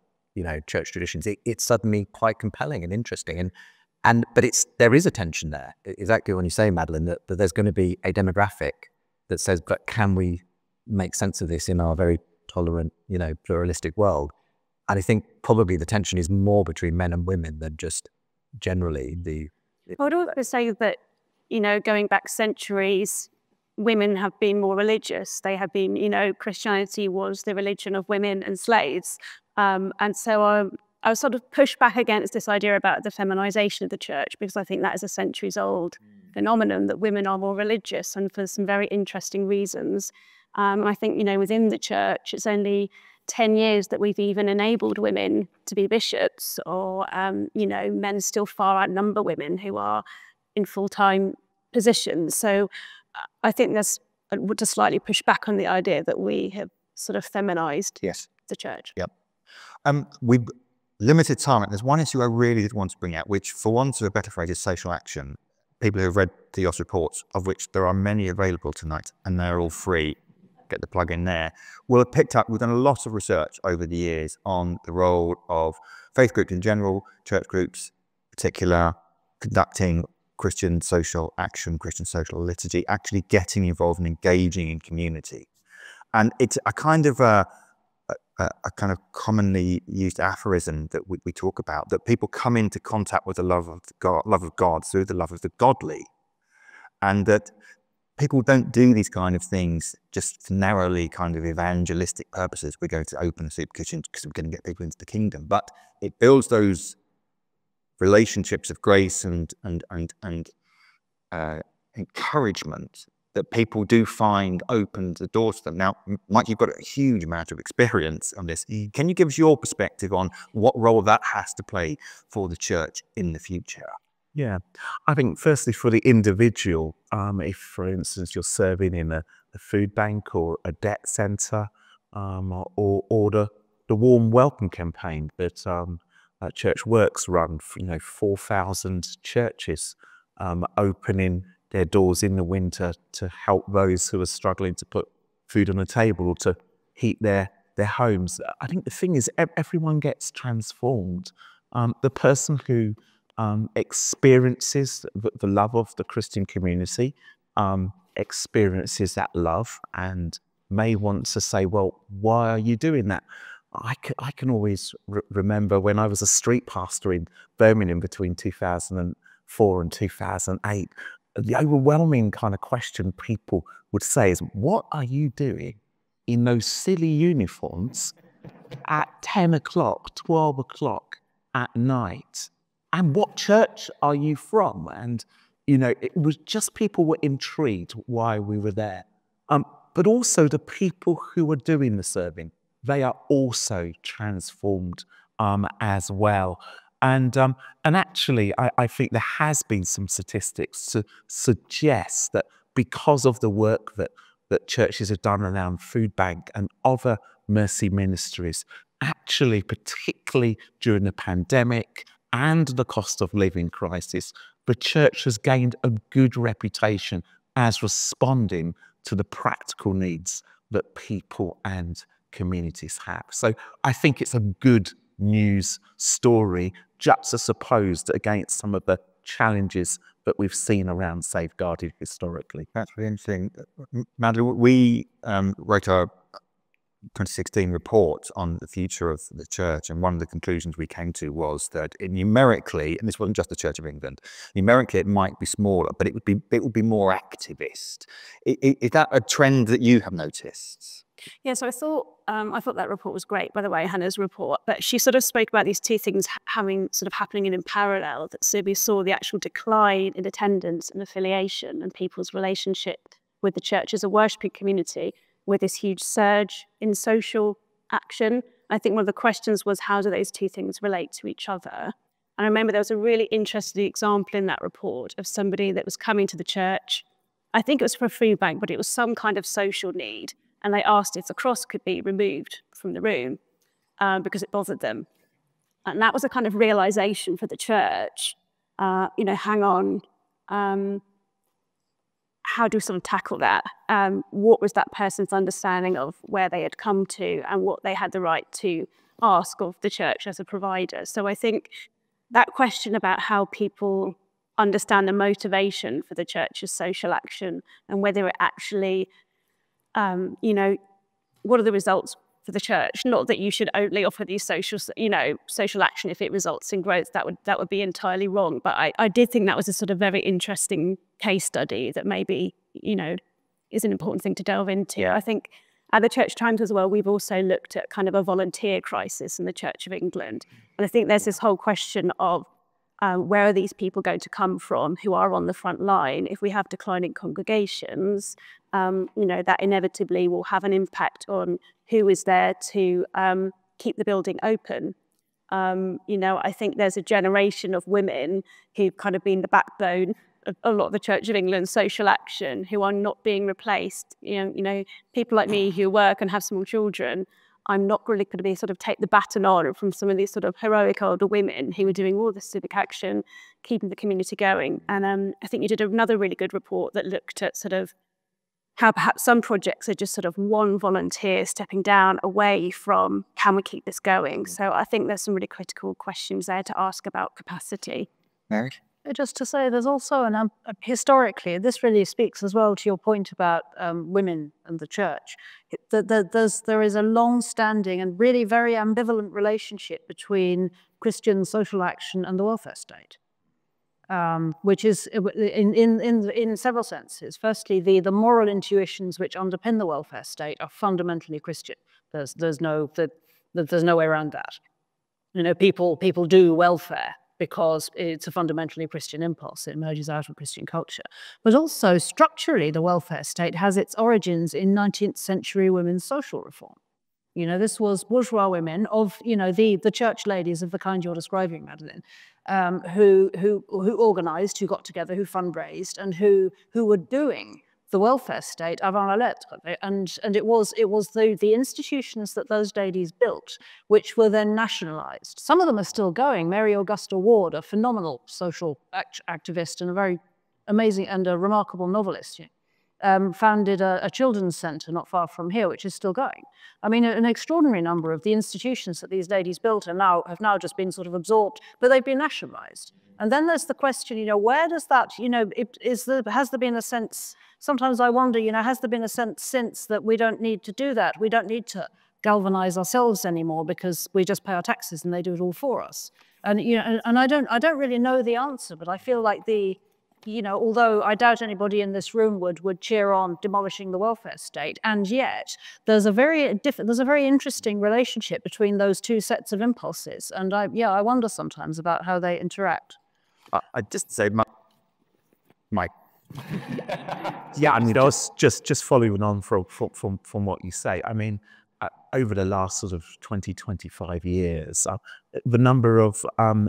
church traditions. It's suddenly quite compelling and interesting. But there is a tension there. Exactly when you say, Madeline, that there's going to be a demographic that says, but can we make sense of this in our very tolerant, pluralistic world? And I think probably the tension is more between men and women than just generally I would also say that, going back centuries, women have been more religious. They have been, Christianity was the religion of women and slaves. And so I was sort of pushed back against this idea about the feminization of the church, because I think that is a centuries-old phenomenon, that women are more religious and for some very interesting reasons. And I think, within the church, it's only 10 years that we've even enabled women to be bishops, or, men still far outnumber women who are in full-time positions. So I think I would just slightly push back on the idea that we have sort of feminized the church. Yep. We've limited time. There's one issue I really did want to bring out, which, for want of a better phrase, is social action. People who have read Theos reports, of which there are many available tonight, and they're all free, get the plug in there, will have picked up, we've done a lot of research over the years on the role of faith groups in general, church groups in particular, conducting Christian social action, Christian social liturgy, actually getting involved and engaging in community. And it's a kind of commonly used aphorism that we talk about, that people come into contact with the love of God through the love of the godly, and that people don't do these kind of things just for narrowly kind of evangelistic purposes. We're going to open a soup kitchen because we're going to get people into the kingdom, but it builds those relationships of grace and encouragement that people do find open the doors to them. Now, Mike, you've got a huge amount of experience on this. Can you give us your perspective on what role that has to play for the church in the future? Yeah, I think firstly for the individual, if for instance you're serving in a food bank or a debt centre, or the warm welcome campaign that Church Works run, 4,000 churches opening their doors in the winter to help those who are struggling to put food on the table or to heat their homes. I think the thing is everyone gets transformed. The person who experiences the love of the Christian community, experiences that love and may want to say, well, why are you doing that? I can always remember when I was a street pastor in Birmingham between 2004 and 2008, the overwhelming kind of question people would say is, what are you doing in those silly uniforms at 10 o'clock, 12 o'clock at night? And what church are you from? And, it was just people were intrigued why we were there. But also the people who were doing the serving, they are also transformed as well. And actually, I think there has been some statistics to suggest that because of the work that churches have done around food bank and other mercy ministries, actually, particularly during the pandemic and the cost of living crisis, the church has gained a good reputation as responding to the practical needs that people and communities have. So I think it's a good news story juxtaposed against some of the challenges that we've seen around safeguarding historically. That's really interesting. Madeline, we wrote our 2016 report on the future of the church, and one of the conclusions we came to was that numerically, and this wasn't just the Church of England, numerically it might be smaller, but it would be more activist. Is that a trend that you have noticed? Yeah, so I thought that report was great, by the way, Hannah's report, but she sort of spoke about these two things happening in parallel, that so we saw the actual decline in attendance and affiliation and people's relationship with the church as a worshipping community, with this huge surge in social action. I think one of the questions was, how do those two things relate to each other? And I remember there was a really interesting example in that report of somebody that was coming to the church. I think it was for a food bank, but it was some kind of social need. And they asked if the cross could be removed from the room because it bothered them. And that was a kind of realization for the church, hang on, how do we sort of tackle that? What was that person's understanding of where they had come to and what they had the right to ask of the church as a provider? So I think that question about how people understand the motivation for the church's social action and whether it actually, what are the results for the church? Not that you should only offer these social action if it results in growth. That would be entirely wrong. But I did think that was a sort of very interesting case study that maybe, is an important thing to delve into. Yeah. I think at the Church Times as well, we've also looked at kind of a volunteer crisis in the Church of England. And I think there's this whole question of where are these people going to come from who are on the front line? If we have declining congregations, that inevitably will have an impact on who is there to keep the building open. I think there's a generation of women who've kind of been the backbone of a lot of the Church of England's social action who are not being replaced. People like me who work and have small children, I'm not really going to be sort of take the baton on from some of these sort of heroic older women who are doing all this civic action, keeping the community going. And I think you did another really good report that looked at sort of how perhaps some projects are just sort of one volunteer stepping down away from, can we keep this going? So I think there's some really critical questions there to ask about capacity. Mary? Just to say, there's also historically, this really speaks as well to your point about women and the church. There is a long-standing and really very ambivalent relationship between Christian social action and the welfare state, which is in several senses. Firstly, the moral intuitions which underpin the welfare state are fundamentally Christian. There's no way around that. People do welfare. because it's a fundamentally Christian impulse. It emerges out of Christian culture. But also, structurally, the welfare state has its origins in 19th century women's social reform. You know, this was bourgeois women of, you know, the church ladies of the kind you're describing, Madeline, who organized, who got together, who fundraised, and who were doing the welfare state avant la lettre. And it was the institutions that those ladies built, which were then nationalized. Some of them are still going. Mary Augusta Ward, a phenomenal social activist and a very amazing and a remarkable novelist, founded a children's center not far from here, which is still going. I mean, an extraordinary number of the institutions that these ladies built have now just been sort of absorbed, but they've been nationalized. And then there's the question, you know, where does that, you know, has there been a sense, sometimes I wonder, you know, has there been a sense since that we don't need to do that? We don't need to galvanize ourselves anymore because we just pay our taxes and they do it all for us. And, you know, and I don't really know the answer, but I feel like you know, although I doubt anybody in this room would cheer on demolishing the welfare state, and yet there's a very interesting relationship between those two sets of impulses, and I wonder sometimes about how they interact. I just say, Mike. Yeah, I mean, I was just following on from what you say. I mean, over the last sort of 20, 25 years, the number of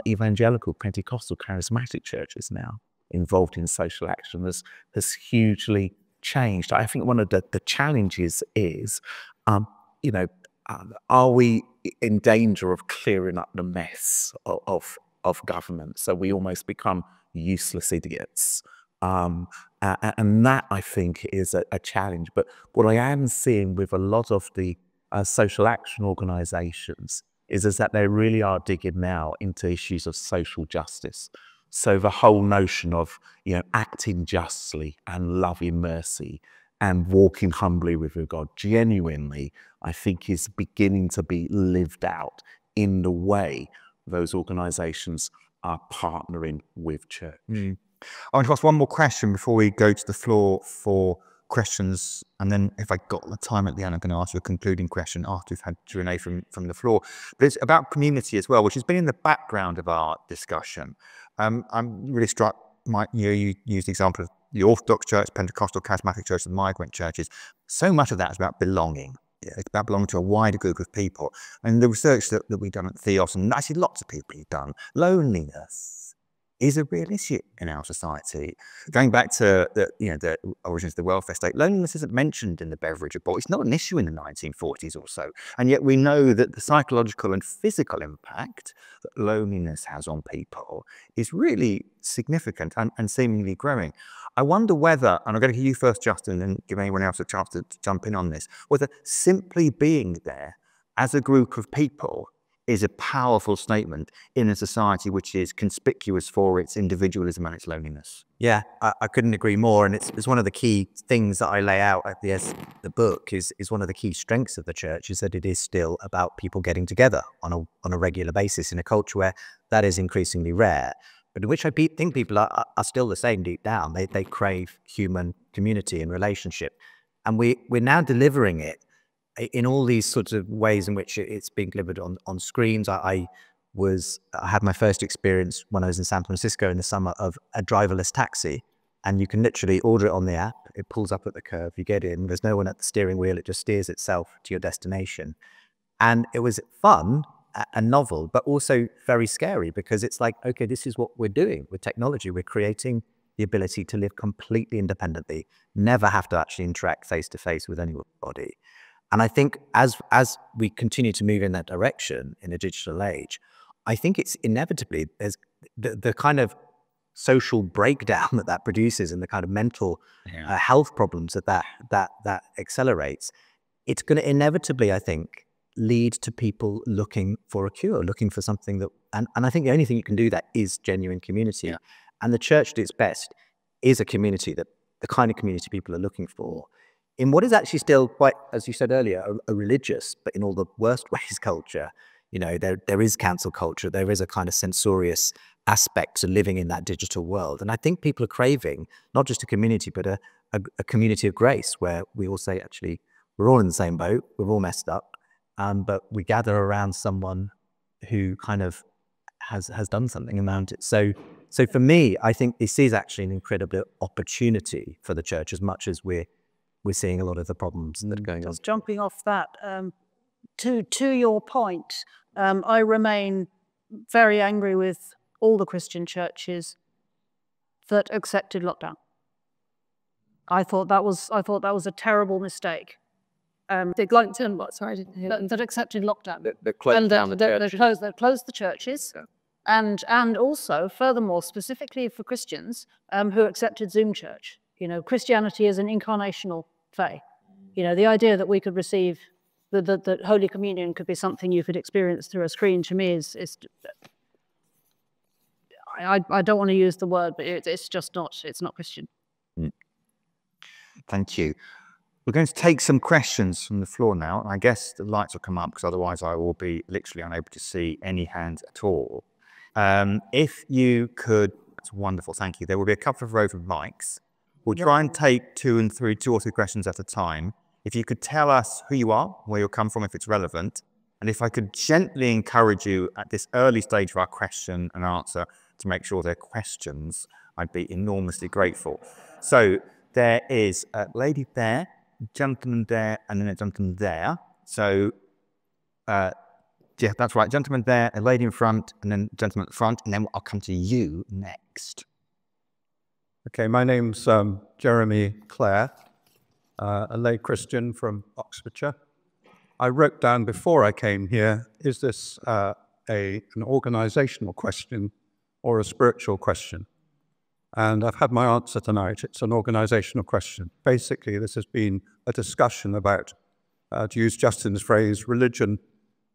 evangelical, Pentecostal, charismatic churches now involved in social action has hugely changed. I think one of the challenges is, you know, are we in danger of clearing up the mess of government? So we almost become useless idiots. And that, I think, is a challenge. But what I am seeing with a lot of the social action organizations is that they really are digging now into issues of social justice. So the whole notion of, you know, acting justly and loving mercy and walking humbly with your God genuinely, I think is beginning to be lived out in the way those organizations are partnering with church. I want to ask one more question before we go to the floor for questions, and then if I got the time at the end, I'm going to ask you a concluding question after we've had Renee from the floor. But it's about community as well, which has been in the background of our discussion. I'm really struck, Mike, you used the example of the Orthodox Church, Pentecostal, Charismatic Church, and migrant churches. So much of that is about belonging. It's about belonging to a wider group of people. And the research that we've done at Theos, and actually lots of people have done, loneliness is a real issue in our society. Going back to the origins of the welfare state, loneliness isn't mentioned in the Beveridge report. It's not an issue in the 1940s or so. And yet we know that the psychological and physical impact that loneliness has on people is really significant and seemingly growing. I wonder whether, and I'm going to hear you first, Justin, and give anyone else a chance to jump in on this, whether simply being there as a group of people is a powerful statement in a society which is conspicuous for its individualism and its loneliness. Yeah, I couldn't agree more. And it's one of the key things that I lay out at the book is one of the key strengths of the church is that it is still about people getting together on a regular basis in a culture where that is increasingly rare, but in which I think people are still the same deep down. They crave human community and relationship. And we're now delivering it in all these sorts of ways in which it's being delivered on screens. I had my first experience when I was in San Francisco in the summer of a driverless taxi, and you can literally order it on the app. It pulls up at the curb, you get in, there's no one at the steering wheel, it just steers itself to your destination. And it was fun and novel, but also very scary, because it's like, okay, this is what we're doing with technology. We're creating the ability to live completely independently, never have to actually interact face to face with anybody. And I think as we continue to move in that direction in a digital age, I think it's inevitably, there's the kind of social breakdown that produces and the kind of mental health problems that accelerates. It's going to inevitably, I think, lead to people looking for a cure, looking for something that, and I think the only thing you can do that is genuine community. Yeah. And the church at its best is a community, that the kind of community people are looking for, in what is actually still quite, as you said earlier, a religious, but in all the worst ways, culture. You know, there is cancel culture. There is a kind of censorious aspect to living in that digital world. And I think people are craving not just a community, but a community of grace, where we all say, actually, we're all in the same boat. We're all messed up. But we gather around someone who kind of has done something around it. So for me, I think this is actually an incredible opportunity for the church, as much as we're seeing a lot of the problems that are going on. Just jumping off that, to your point, I remain very angry with all the Christian churches that accepted lockdown. I thought that was a terrible mistake. They what? Sorry, I didn't hear. That accepted lockdown. They closed down the churches. They closed the churches. Yeah. And also, furthermore, specifically for Christians who accepted Zoom church. You know, Christianity is an incarnational faith. You know, the idea that we could receive the Holy Communion could be something you could experience through a screen, to me is I don't want to use the word, but it's just not, it's not Christian. Thank you. We're going to take some questions from the floor now. I guess the lights will come up because otherwise I will be literally unable to see any hands at all. If you could, that's wonderful, thank you. There will be a couple of rows of mics. We'll try and take two or three questions at a time. If you could tell us who you are, where you'll come from if it's relevant, and if I could gently encourage you at this early stage of our question and answer to make sure they're questions, I'd be enormously grateful. So there is a lady there, a gentleman there, and then a gentleman there. So, yeah, that's right, gentleman there, a lady in front, and then a gentleman at the front, and then I'll come to you next. Okay, my name's Jeremy Clare, a lay Christian from Oxfordshire. I wrote down before I came here, is this an organisational question or a spiritual question? And I've had my answer tonight. It's an organisational question. Basically, this has been a discussion about, to use Justin's phrase, religion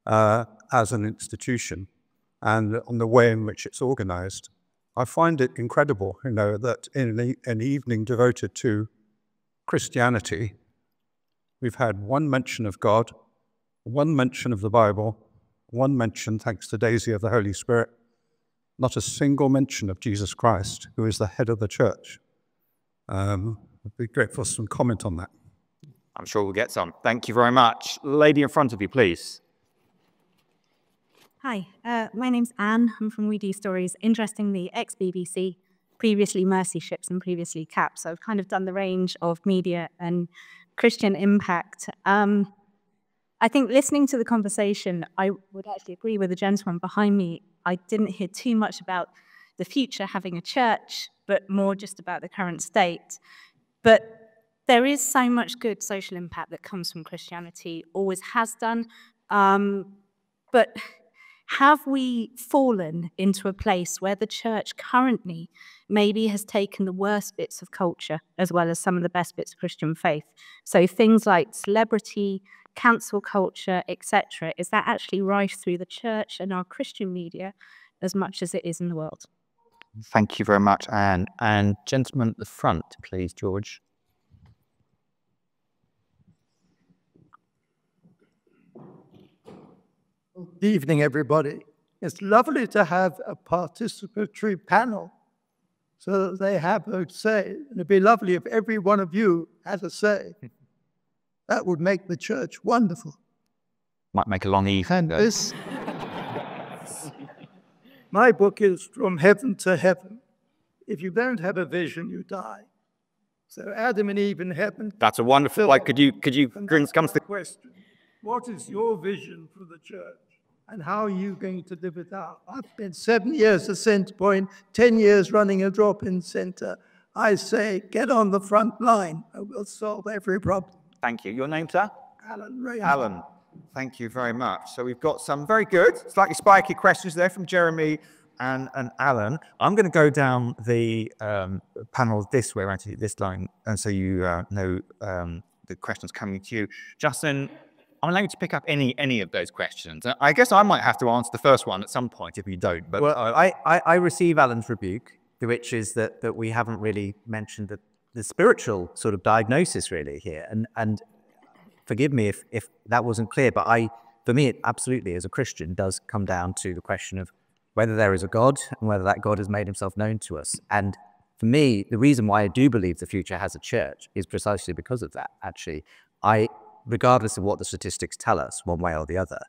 as an institution and on the way in which it's organised. I find it incredible, you know, that in an evening devoted to Christianity, we've had one mention of God, one mention of the Bible, one mention, thanks to Daisy, of the Holy Spirit, not a single mention of Jesus Christ, who is the head of the church. I'd be grateful for some comment on that. I'm sure we'll get some. Thank you very much. Lady in front of you, please. Hi, my name's Anne. I'm from We Do Stories. Interestingly, ex-BBC, previously Mercy Ships and previously CAP. So I've kind of done the range of media and Christian impact. I think listening to the conversation, I would actually agree with the gentleman behind me. I didn't hear too much about the future having a church, but more just about the current state. But there is so much good social impact that comes from Christianity, always has done. But have we fallen into a place where the church currently maybe has taken the worst bits of culture as well as some of the best bits of Christian faith? So things like celebrity, cancel culture, etc. Is that actually rife through the church and our Christian media as much as it is in the world? Thank you very much, Anne. And gentleman at the front, please, George. Good evening, everybody. It's lovely to have a participatory panel so that they have a say. And it'd be lovely if every one of you had a say. That would make the church wonderful. Might make a long evening. My book is From Heaven to Heaven. If you don't have a vision, you die. So Adam and Eve in heaven. That's a wonderful. Like, could you come to the question? What is your vision for the church, and how are you going to live it out? I've spent 7 years at Centrepoint, 10 years running a drop-in centre. I say, get on the front line, and we'll solve every problem. Thank you. Your name, sir? Alan Ray. Alan. Thank you very much. So we've got some very good, slightly spiky questions there from Jeremy and Alan. I'm going to go down the panel this way, actually, this line, and so you know the questions coming to you. Justin, I'm allowed to pick up any of those questions. I guess I might have to answer the first one at some point if you don't. But well, I receive Alan's rebuke, which is that we haven't really mentioned the spiritual sort of diagnosis really here. And forgive me if that wasn't clear, but for me, it absolutely, as a Christian, does come down to the question of whether there is a God and whether that God has made himself known to us. And for me, the reason why I do believe the future has a church is precisely because of that, actually. Regardless of what the statistics tell us, one way or the other,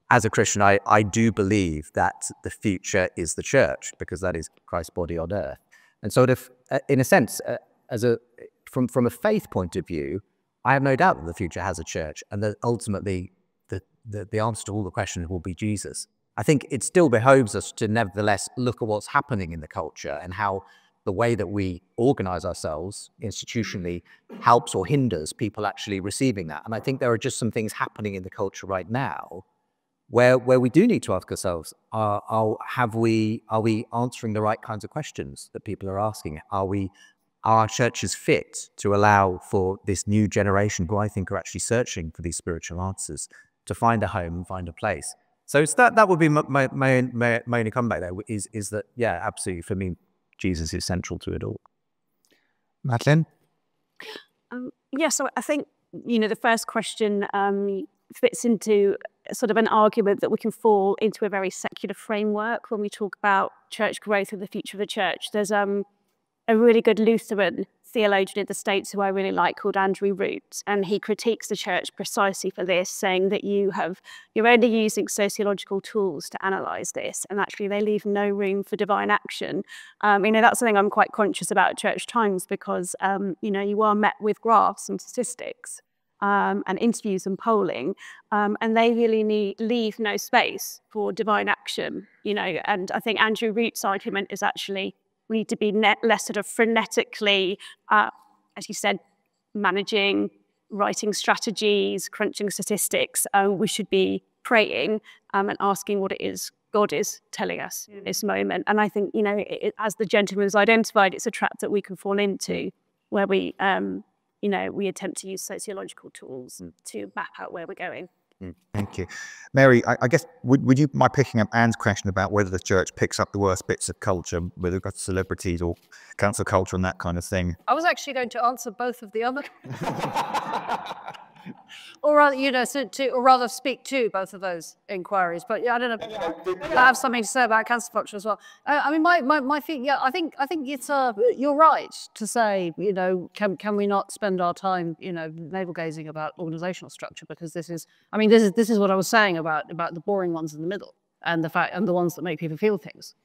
as a Christian, I do believe that the future is the church, because that is Christ's body on earth. And sort of, in a sense, from a faith point of view, I have no doubt that the future has a church, and that ultimately the answer to all the questions will be Jesus. I think it still behoves us to nevertheless look at what's happening in the culture and how the way that we organize ourselves institutionally helps or hinders people actually receiving that. And I think there are just some things happening in the culture right now where we do need to ask ourselves, are we answering the right kinds of questions that people are asking? Are our churches fit to allow for this new generation, who I think are actually searching for these spiritual answers, to find a home and find a place? So it's that would be my only comeback there, is that, yeah, absolutely, for me, Jesus is central to it all. Madeline? Yeah, so I think, the first question fits into sort of an argument that we can fall into a very secular framework when we talk about church growth and the future of the church. There's a really good Lutheran theologian in the States who I really like, called Andrew Root, and he critiques the church precisely for this, saying that you're only using sociological tools to analyse this, and actually they leave no room for divine action. That's something I'm quite conscious about at Church Times, because you are met with graphs and statistics and interviews and polling, and they really leave no space for divine action. And I think Andrew Root's argument is actually, we need to be less sort of frenetically, as you said, managing, writing strategies, crunching statistics. We should be praying and asking what it is God is telling us in this moment. And I think, as the gentleman has identified, it's a trap that we can fall into, where we attempt to use sociological tools to map out where we're going. Thank you. Mary, I guess, would you mind picking up Anne's question about whether the church picks up the worst bits of culture, whether it's got celebrities or cancel culture and that kind of thing? I was actually going to answer both of the other, or rather, speak to both of those inquiries. But yeah, I don't know. I have something to say about cancel culture as well. My thing, yeah, I think it's you're right to say, can we not spend our time, navel gazing about organizational structure, because this is what I was saying about the boring ones in the middle, and the ones that make people feel things.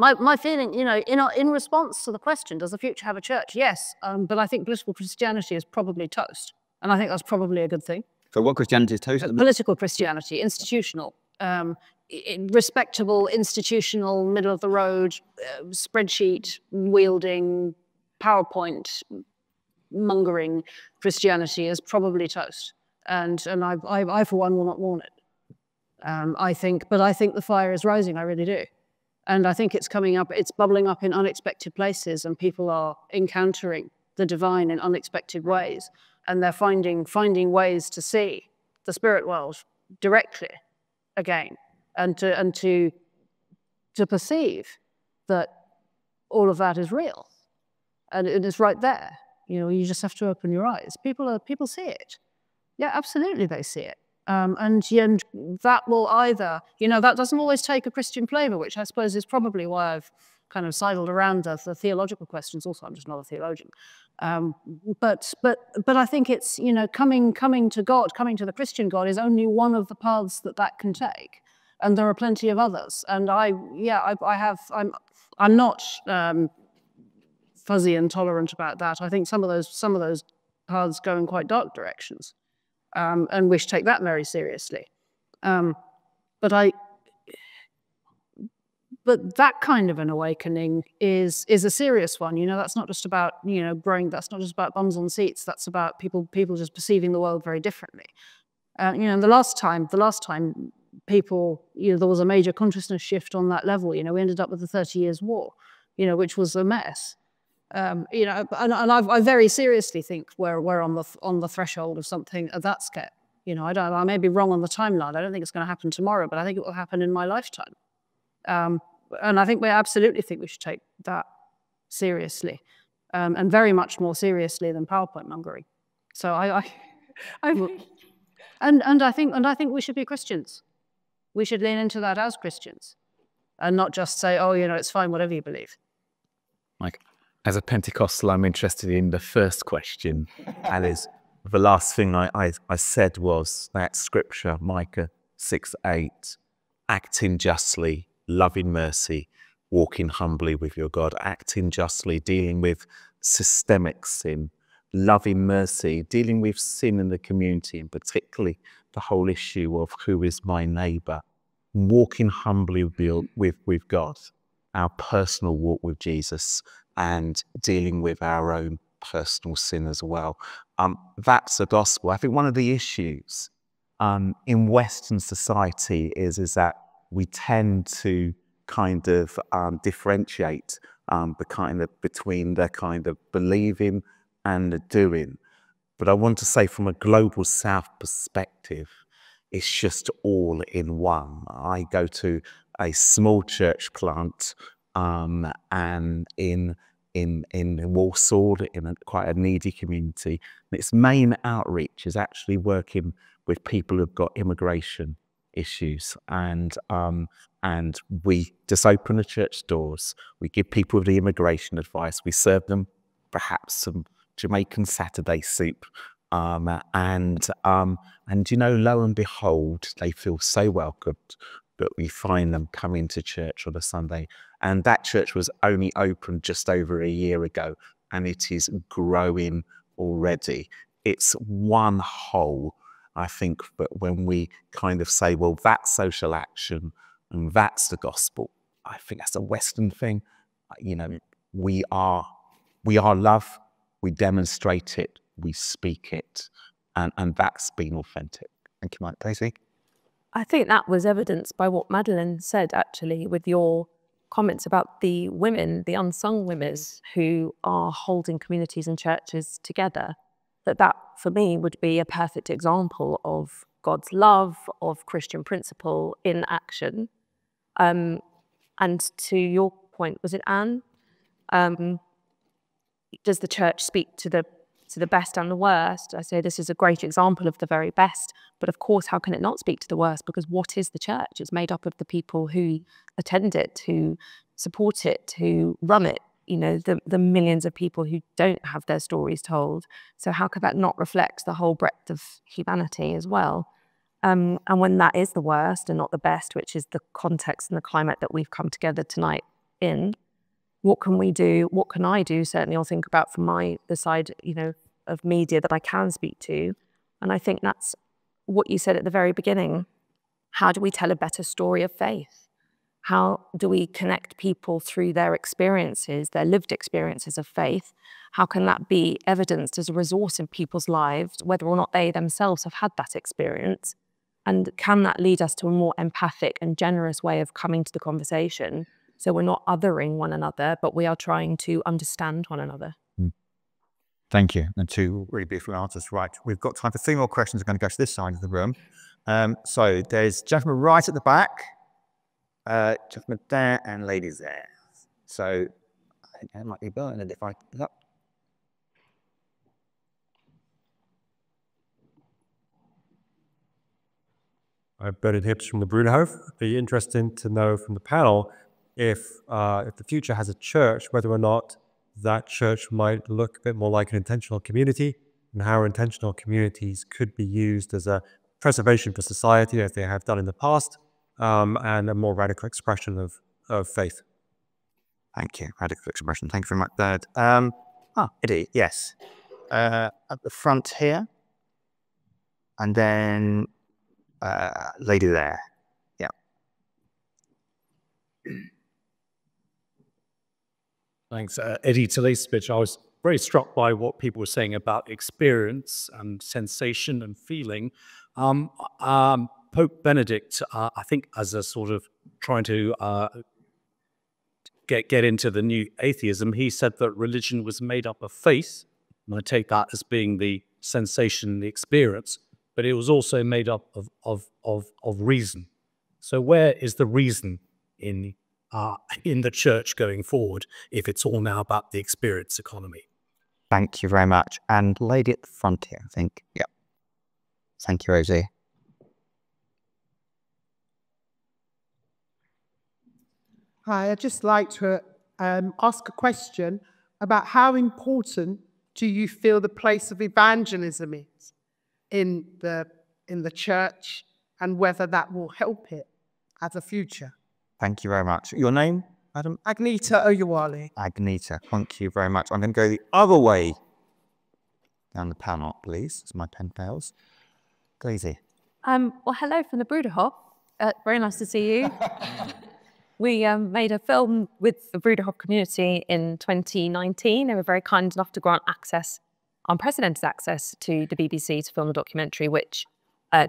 My feeling, in response to the question, does the future have a church? Yes, but I think political Christianity is probably toast, and I think that's probably a good thing. So what Christianity is toast? Political Christianity, institutional, respectable, institutional, middle of the road, spreadsheet wielding, PowerPoint mongering Christianity is probably toast, and I for one will not warn it. I think the fire is rising. I really do. And I think it's coming up, it's bubbling up in unexpected places, and people are encountering the divine in unexpected ways. And they're finding ways to see the spirit world directly again, and to perceive that all of that is real. And it is right there. You just have to open your eyes. People see it. Yeah, absolutely they see it. And that will either, that doesn't always take a Christian flavor, which I suppose is probably why I've kind of sidled around the theological questions. Also, I'm just not a theologian. But I think it's, coming to God, coming to the Christian God is only one of the paths that can take. And there are plenty of others. And I'm not fuzzy and tolerant about that. I think some of those paths go in quite dark directions. And we should take that very seriously. But that kind of an awakening is a serious one. That's not just about growing. That's not just about bums on seats. That's about people just perceiving the world very differently. The last time people, there was a major consciousness shift on that level. We ended up with the 30 Years' War, which was a mess. And I very seriously think we're on the threshold of something of that scale. I may be wrong on the timeline. I don't think it's going to happen tomorrow, but I think it will happen in my lifetime. And I think we absolutely think we should take that seriously, and very much more seriously than PowerPoint mongering. So I think we should be Christians. We should lean into that as Christians, and not just say, oh, it's fine, whatever you believe. Mike. As a Pentecostal, I'm interested in the first question, and is, the last thing I said was that scripture, Micah 6:8, acting justly, loving mercy, walking humbly with your God, acting justly, dealing with systemic sin, loving mercy, dealing with sin in the community, and particularly the whole issue of who is my neighbour, walking humbly with God, our personal walk with Jesus, and dealing with our own personal sin as well. That's the gospel. I think one of the issues in Western society is that we tend to kind of differentiate between the kind of believing and the doing. But I want to say from a global South perspective, it's just all in one. I go to a small church plant and in Warsaw, in quite a needy community. And its main outreach is actually working with people who've got immigration issues, and we just open the church doors. We give people the immigration advice. We serve them perhaps some Jamaican Saturday soup, and you know, lo and behold, they feel so welcomed that we find them coming to church on a Sunday. And that church was only opened just over a year ago, and it is growing already. It's one whole. I think that when we kind of say, well, that's social action and that's the gospel, I think that's a Western thing. You know, we are love, we demonstrate it, we speak it, and that's been authentic. Thank you, Mike. Daisy? I think that was evidenced by what Madeline said, actually, with your comments about the women, the unsung women who are holding communities and churches together. That for me would be a perfect example of God's love, of Christian principle in action. And to your point, was it Anne? Does the church speak to the best and the worst? I say this is a great example of the very best, but of course, how can it not speak to the worst? Because what is the church? It's made up of the people who attend it, who support it, who run it. You know, the millions of people who don't have their stories told. So how could that not reflect the whole breadth of humanity as well? And when that is the worst and not the best, which is the context and the climate that we've come together tonight in, what can we do? What can I do? Certainly I'll think about from the side, you know, of media that I can speak to. And I think that's what you said at the very beginning. How do we tell a better story of faith? How do we connect people through their experiences, their lived experiences of faith? How can that be evidenced as a resource in people's lives, whether or not they themselves have had that experience? And can that lead us to a more empathic and generous way of coming to the conversation? So we're not othering one another, but we are trying to understand one another. Thank you. And two really beautiful answers. Right, we've got time for 3 more questions. We're going to go to this side of the room. So there's gentleman right at the back, gentleman there, and ladies there. So I think that might be Bernard if I look. I'm Bernard Hibbs from the Bruderhof. It'd be interesting to know from the panel if the future has a church, whether or not that church might look a bit more like an intentional community, and how intentional communities could be used as a preservation for society as they have done in the past, and a more radical expression of faith. Thank you. Radical expression. Thank you very much, Bernard. Eddie, yes. At the front here. And then lady there. Yeah. Thanks. Eddie Talesbich. I was very struck by what people were saying about experience and sensation and feeling. Pope Benedict, I think as a sort of trying to get into the new atheism, he said that religion was made up of faith, and I take that as being the sensation, the experience, but it was also made up of reason. So where is the reason in the church going forward if it's all now about the experience economy? Thank you very much. And lady at the front here, I think. Yeah. Thank you, Rosie. Hi, I'd just like to ask a question about how important do you feel the place of evangelism is in the church, and whether that will help it as a future? Thank you very much. Your name, madam? Agneta Oyewale. Agneta, thank you very much. I'm going to go the other way down the panel, please, as my pen fails. Glazy. Well, hello from the Bruderhof. Very nice to see you. We made a film with the Bruderhof community in 2019. They were very kind enough to grant access, unprecedented access, to the BBC to film a documentary, which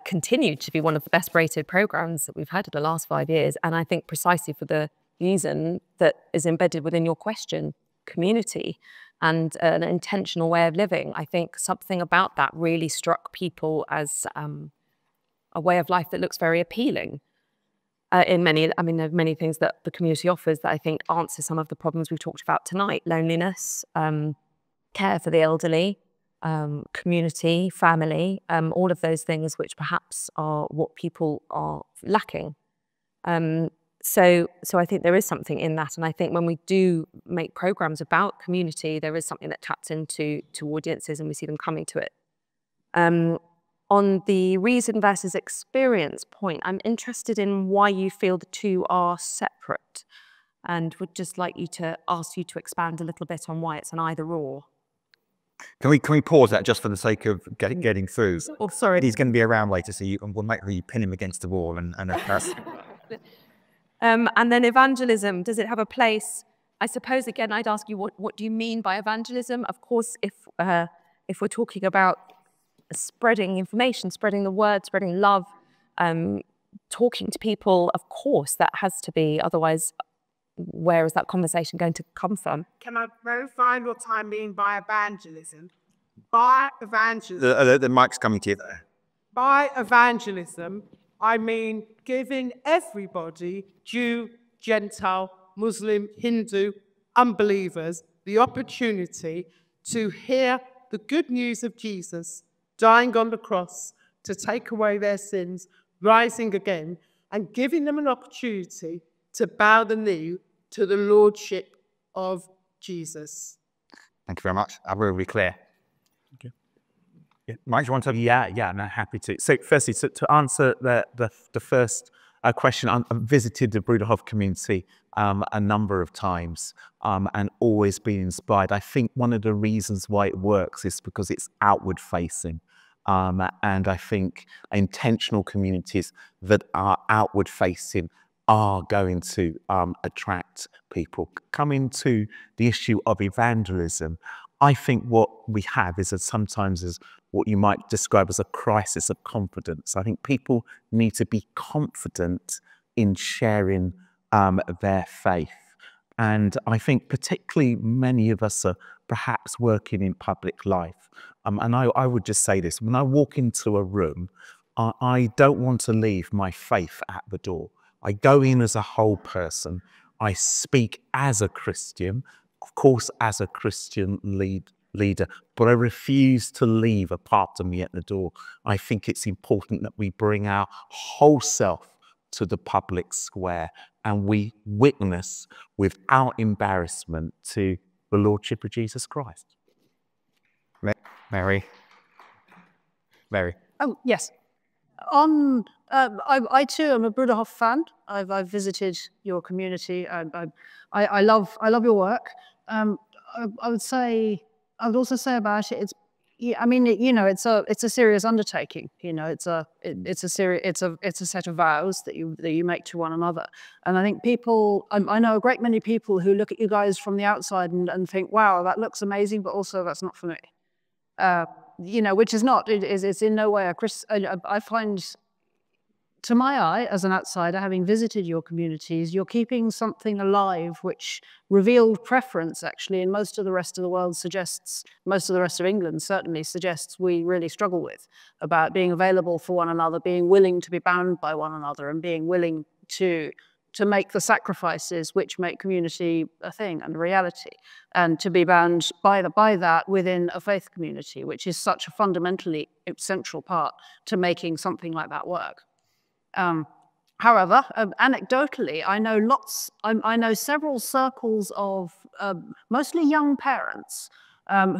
continued to be one of the best rated programmes that we've had in the last 5 years. And I think precisely for the reason that is embedded within your question, community and an intentional way of living. I think something about that really struck people as a way of life that looks very appealing. In many, I mean, there are many things that the community offers that I think answer some of the problems we've talked about tonight: loneliness, care for the elderly, community, family, all of those things which perhaps are what people are lacking. So I think there is something in that, and I think when we do make programs about community, there is something that taps into audiences, and we see them coming to it. On the reason versus experience point, I'm interested in why you feel the two are separate, and would just like to ask you to expand a little bit on why it's an either-or. Can we pause that just for the sake of getting through? Oh, sorry. He's going to be around later, so we'll make sure you pin him against the wall and that's... And then evangelism, does it have a place? I suppose, again, I'd ask you, what do you mean by evangelism? Of course, if we're talking about spreading information, spreading the word, spreading love, talking to people, of course, that has to be, otherwise, where is that conversation going to come from? Can I verify what I mean by evangelism? By evangelism... The mic's coming to you there. By evangelism, I mean giving everybody, Jew, Gentile, Muslim, Hindu, unbelievers, the opportunity to hear the good news of Jesus dying on the cross to take away their sins, rising again, and giving them an opportunity to bow the knee to the lordship of Jesus. Thank you very much. I'm really clear. Okay. Yeah. Mike, do you want to? Yeah, no, happy to. So firstly, to answer the first question, I've visited the Bruderhof community a number of times and always been inspired. I think one of the reasons why it works is because it's outward facing. And I think intentional communities that are outward facing are going to attract people. Coming to the issue of evangelism, I think what we have is sometimes is what you might describe as a crisis of confidence. I think people need to be confident in sharing their faith. And I think particularly many of us are perhaps working in public life. And I would just say this: when I walk into a room, I don't want to leave my faith at the door. I go in as a whole person. I speak as a Christian, of course, as a Christian leader, but I refuse to leave a part of me at the door. I think it's important that we bring our whole self to the public square and we witness without embarrassment to the Lordship of Jesus Christ. Mary. Oh, yes. I too am a Bruderhof fan. I've visited your community. I love your work. I would also say about it, it's a serious undertaking. It's a set of vows that you make to one another. And I think people, I know a great many people who look at you guys from the outside and think, wow, that looks amazing, but also that's not for me. Which is not, it's in no way I find, to my eye, as an outsider, having visited your communities, you're keeping something alive which revealed preference, actually, in most of the rest of the world most of the rest of England certainly suggests we really struggle with, about being available for one another, being willing to be bound by one another, and being willing to make the sacrifices which make community a thing and a reality, and to be bound by that within a faith community, which is such a fundamentally central part to making something like that work. However, anecdotally, I know several circles of mostly young parents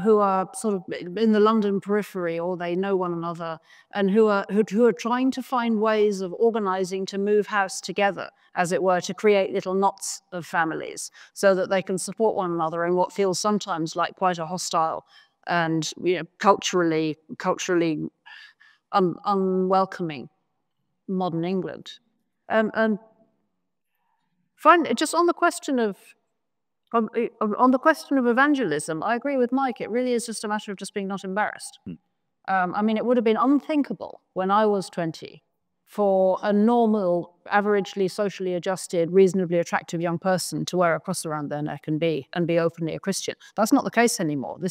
who are sort of in the London periphery, or they know one another, and who are trying to find ways of organizing to move house together, as it were, to create little knots of families so that they can support one another in what feels sometimes like quite a hostile and culturally unwelcoming modern England. And finally, just on the question of evangelism, I agree with Mike. It really is just a matter of just being not embarrassed. I mean, it would have been unthinkable when I was 20 for a normal, averagely socially adjusted, reasonably attractive young person to wear a cross around their neck and be openly a Christian. That's not the case anymore. The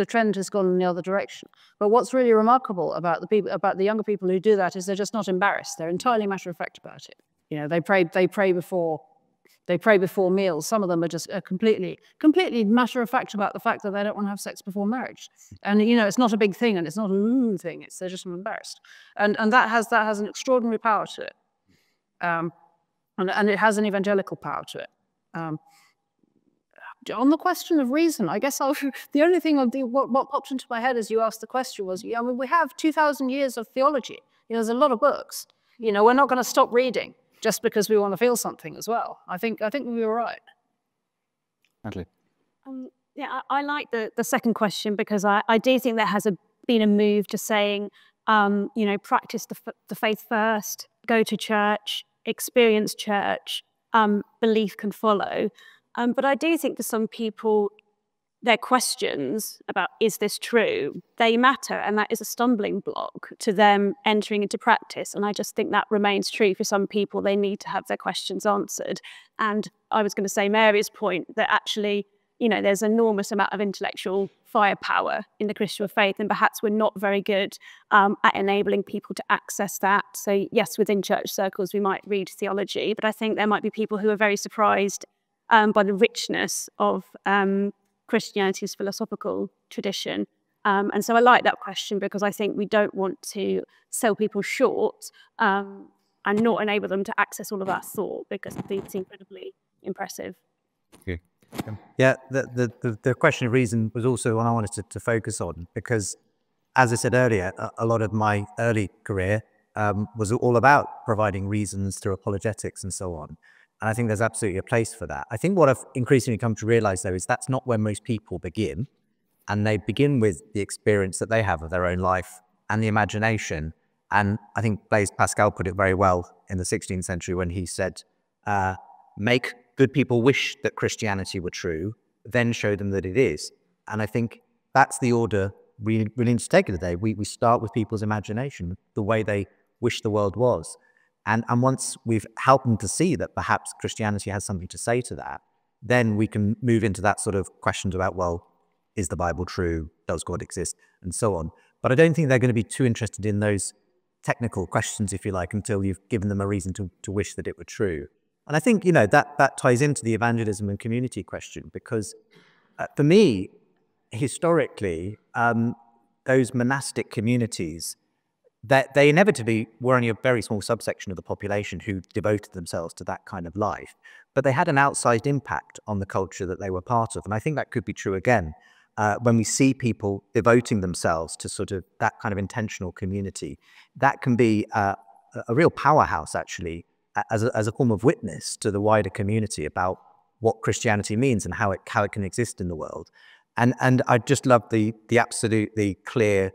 trend has gone in the other direction. But what's really remarkable about the younger people who do that is they're just not embarrassed. They're entirely matter of fact about it. They pray before meals. Some of them are just completely matter of fact about the fact that they don't want to have sex before marriage. And it's not a big thing, and it's not a ooh thing. They're just embarrassed, and that has an extraordinary power to it, and it has an evangelical power to it. On the question of reason, I guess the only thing what popped into my head as you asked the question was, I mean, we have 2,000 years of theology. There's a lot of books. We're not going to stop reading just because we want to feel something as well. I think we were right. Natalie. Yeah, I like the second question, because I do think there has been a move to saying, practice the faith first, go to church, experience church, belief can follow. But I do think for some people, their questions about, is this true, they matter, and that is a stumbling block to them entering into practice. And I just think that remains true for some people. They need to have their questions answered. And I was going to say Mary's point that actually, there's an enormous amount of intellectual firepower in the Christian faith, and perhaps we're not very good at enabling people to access that. So yes, within church circles, we might read theology, but I think there might be people who are very surprised by the richness of Christianity's philosophical tradition. And so I like that question, because I think we don't want to sell people short and not enable them to access all of that thought, because I think it's incredibly impressive. Okay. Yeah, the question of reason was also one I wanted to focus on, because, as I said earlier, a lot of my early career was all about providing reasons through apologetics and so on. And I think there's absolutely a place for that. I think what I've increasingly come to realize, though, is that's not where most people begin. And they begin with the experience that they have of their own life and the imagination. And I think Blaise Pascal put it very well in the 16th century when he said, make good people wish that Christianity were true, then show them that it is. And I think that's the order we need to take it today. We start with people's imagination, the way they wish the world was. And once we've helped them to see that perhaps Christianity has something to say to that, then we can move into that sort of questions about, well, is the Bible true? Does God exist? And so on. But I don't think they're going to be too interested in those technical questions, if you like, until you've given them a reason to wish that it were true. And I think, that ties into the evangelism and community question, because for me, historically, those monastic communities, that they inevitably were only a very small subsection of the population who devoted themselves to that kind of life, but they had an outsized impact on the culture that they were part of. And I think that could be true again when we see people devoting themselves to sort of that kind of intentional community. That can be a real powerhouse, actually, as a form of witness to the wider community about what Christianity means and how it can exist in the world. And I just love the absolutely clear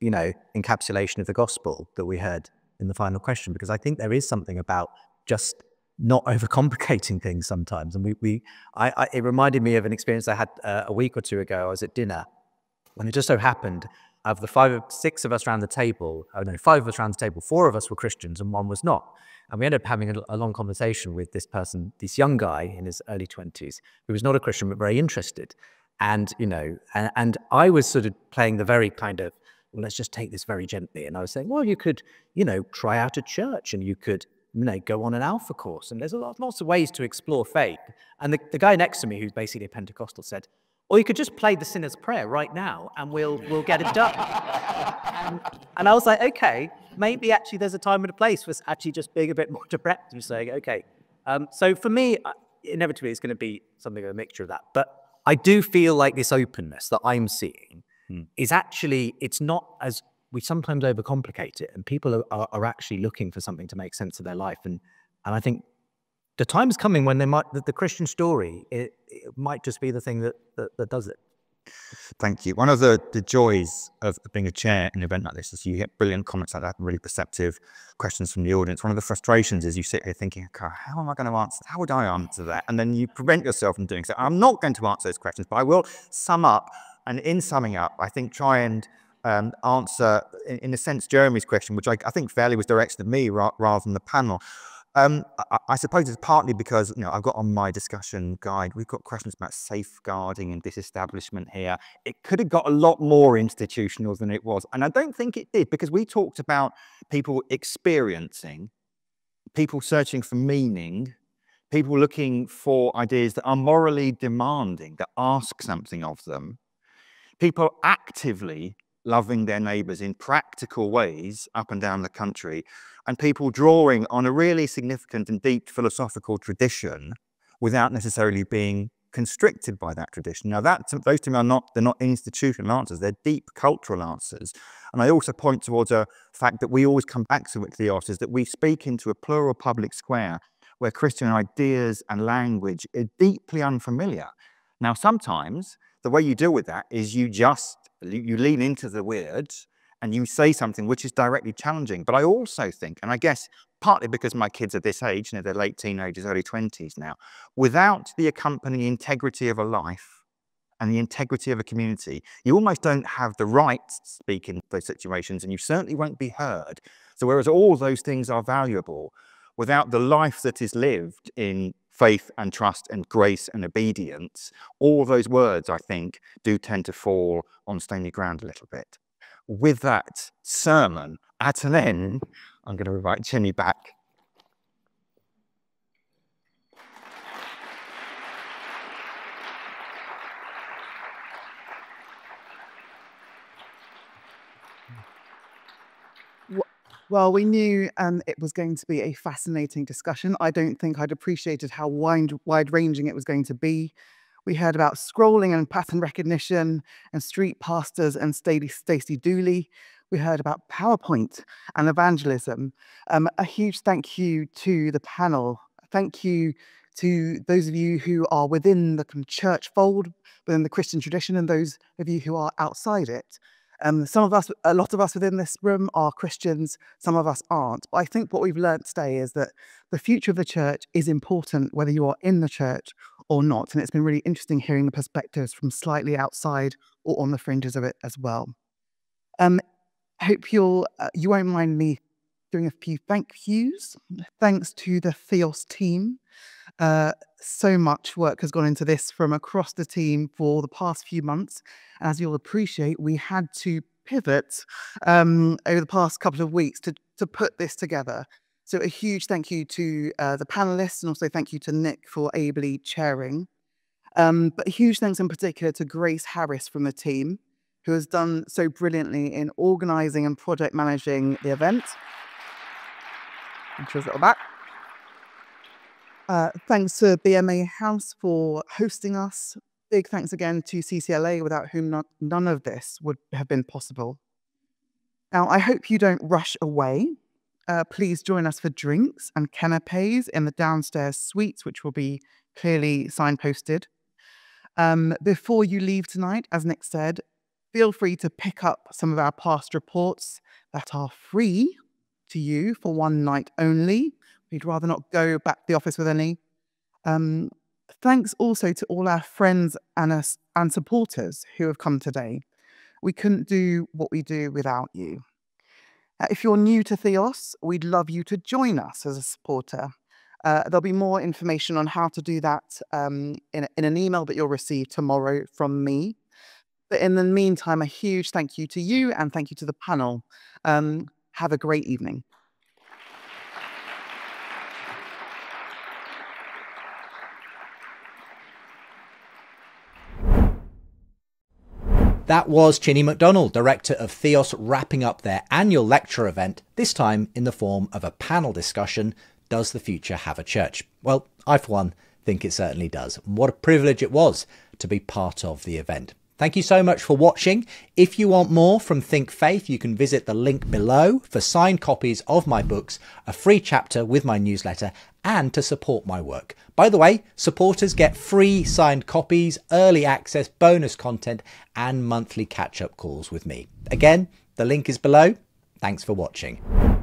encapsulation of the gospel that we heard in the final question, because I think there is something about just not overcomplicating things sometimes. And it reminded me of an experience I had a week or two ago. I was at dinner when it just so happened, of the 5 of us around the table, 4 of us were Christians and 1 was not. And we ended up having a long conversation with this person, this young guy in his early 20s, who was not a Christian but very interested. And, and I was sort of playing the very kind of, well, let's just take this very gently. And I was saying, well, you could, try out a church, and you could, go on an Alpha course. And there's lots of ways to explore faith. And the guy next to me, who's basically a Pentecostal, said, or you could just play the sinner's prayer right now and we'll get it done. and I was like, okay, maybe actually there's a time and a place for actually just being a bit more direct and saying, okay. So for me, inevitably it's going to be something of a mixture of that. But I do feel like this openness that I'm seeing is actually, it's not as, we sometimes overcomplicate it, and people are actually looking for something to make sense of their life. And I think the time's coming when the Christian story, it might just be the thing that does it. Thank you. One of the joys of being a chair in an event like this is you get brilliant comments like that, really perceptive questions from the audience. One of the frustrations is you sit here thinking, okay, how am I going to answer? How would I answer that? And then you prevent yourself from doing so. I'm not going to answer those questions, but I will sum up. And in summing up, I think try and answer, in a sense, Jeremy's question, which I think fairly was directed at me rather than the panel. I suppose it's partly because, I've got on my discussion guide, we've got questions about safeguarding and disestablishment here. It could have got a lot more institutional than it was. And I don't think it did, because we talked about people experiencing, people searching for meaning, people looking for ideas that are morally demanding, that ask something of them, people actively loving their neighbours in practical ways up and down the country, and people drawing on a really significant and deep philosophical tradition without necessarily being constricted by that tradition. Now, those to me they're not institutional answers, they're deep cultural answers. And I also point towards a fact that we always come back to at Theos, is that we speak into a plural public square where Christian ideas and language are deeply unfamiliar. Now, sometimes the way you deal with that is you lean into the weird and you say something which is directly challenging. But I also think, and I guess partly because my kids are this age, they're late teenagers, early 20s now, without the accompanying integrity of a life and the integrity of a community, you almost don't have the right to speak in those situations, and you certainly won't be heard. So whereas all those things are valuable, without the life that is lived in faith and trust and grace and obedience, all those words, I think, do tend to fall on stony ground a little bit. With that sermon at an end, I'm going to invite Jenny back. Well, we knew it was going to be a fascinating discussion. I don't think I'd appreciated how wide-ranging it was going to be. We heard about scrolling and pattern recognition and street pastors and Stacey Dooley. We heard about PowerPoint and evangelism. A huge thank you to the panel. Thank you to those of you who are within the church fold, within the Christian tradition, and those of you who are outside it. A lot of us within this room are Christians, some of us aren't. But I think what we've learned today is that the future of the church is important, whether you are in the church or not. And it's been really interesting hearing the perspectives from slightly outside or on the fringes of it as well. Hope you won't mind me doing a few thank yous. Thanks to the Theos team. So much work has gone into this from across the team for the past few months. As you'll appreciate, we had to pivot over the past couple of weeks to put this together. So a huge thank you to the panelists, and also thank you to Nick for ably chairing. But a huge thanks in particular to Grace Harris from the team, who has done so brilliantly in organising and project managing the event. She's at the back. Thanks to BMA House for hosting us. Big thanks again to CCLA, without whom none of this would have been possible. Now, I hope you don't rush away. Please join us for drinks and canapes in the downstairs suites, which will be clearly signposted. Before you leave tonight, as Nick said, feel free to pick up some of our past reports that are free to you for one night only. We'd rather not go back to the office with any. Thanks also to all our friends and supporters who have come today. We couldn't do what we do without you. If you're new to Theos, we'd love you to join us as a supporter. There'll be more information on how to do that in an email that you'll receive tomorrow from me. But in the meantime, a huge thank you to you and thank you to the panel. Have a great evening. That was Chinny MacDonald, Director of Theos, wrapping up their annual lecture event, this time in the form of a panel discussion, Does the Future Have a Church? Well, I for one think it certainly does. And what a privilege it was to be part of the event. Thank you so much for watching. If you want more from Think Faith, you can visit the link below for signed copies of my books, a free chapter with my newsletter, and to support my work. By the way, supporters get free signed copies, early access, bonus content, and monthly catch-up calls with me. Again, the link is below. Thanks for watching.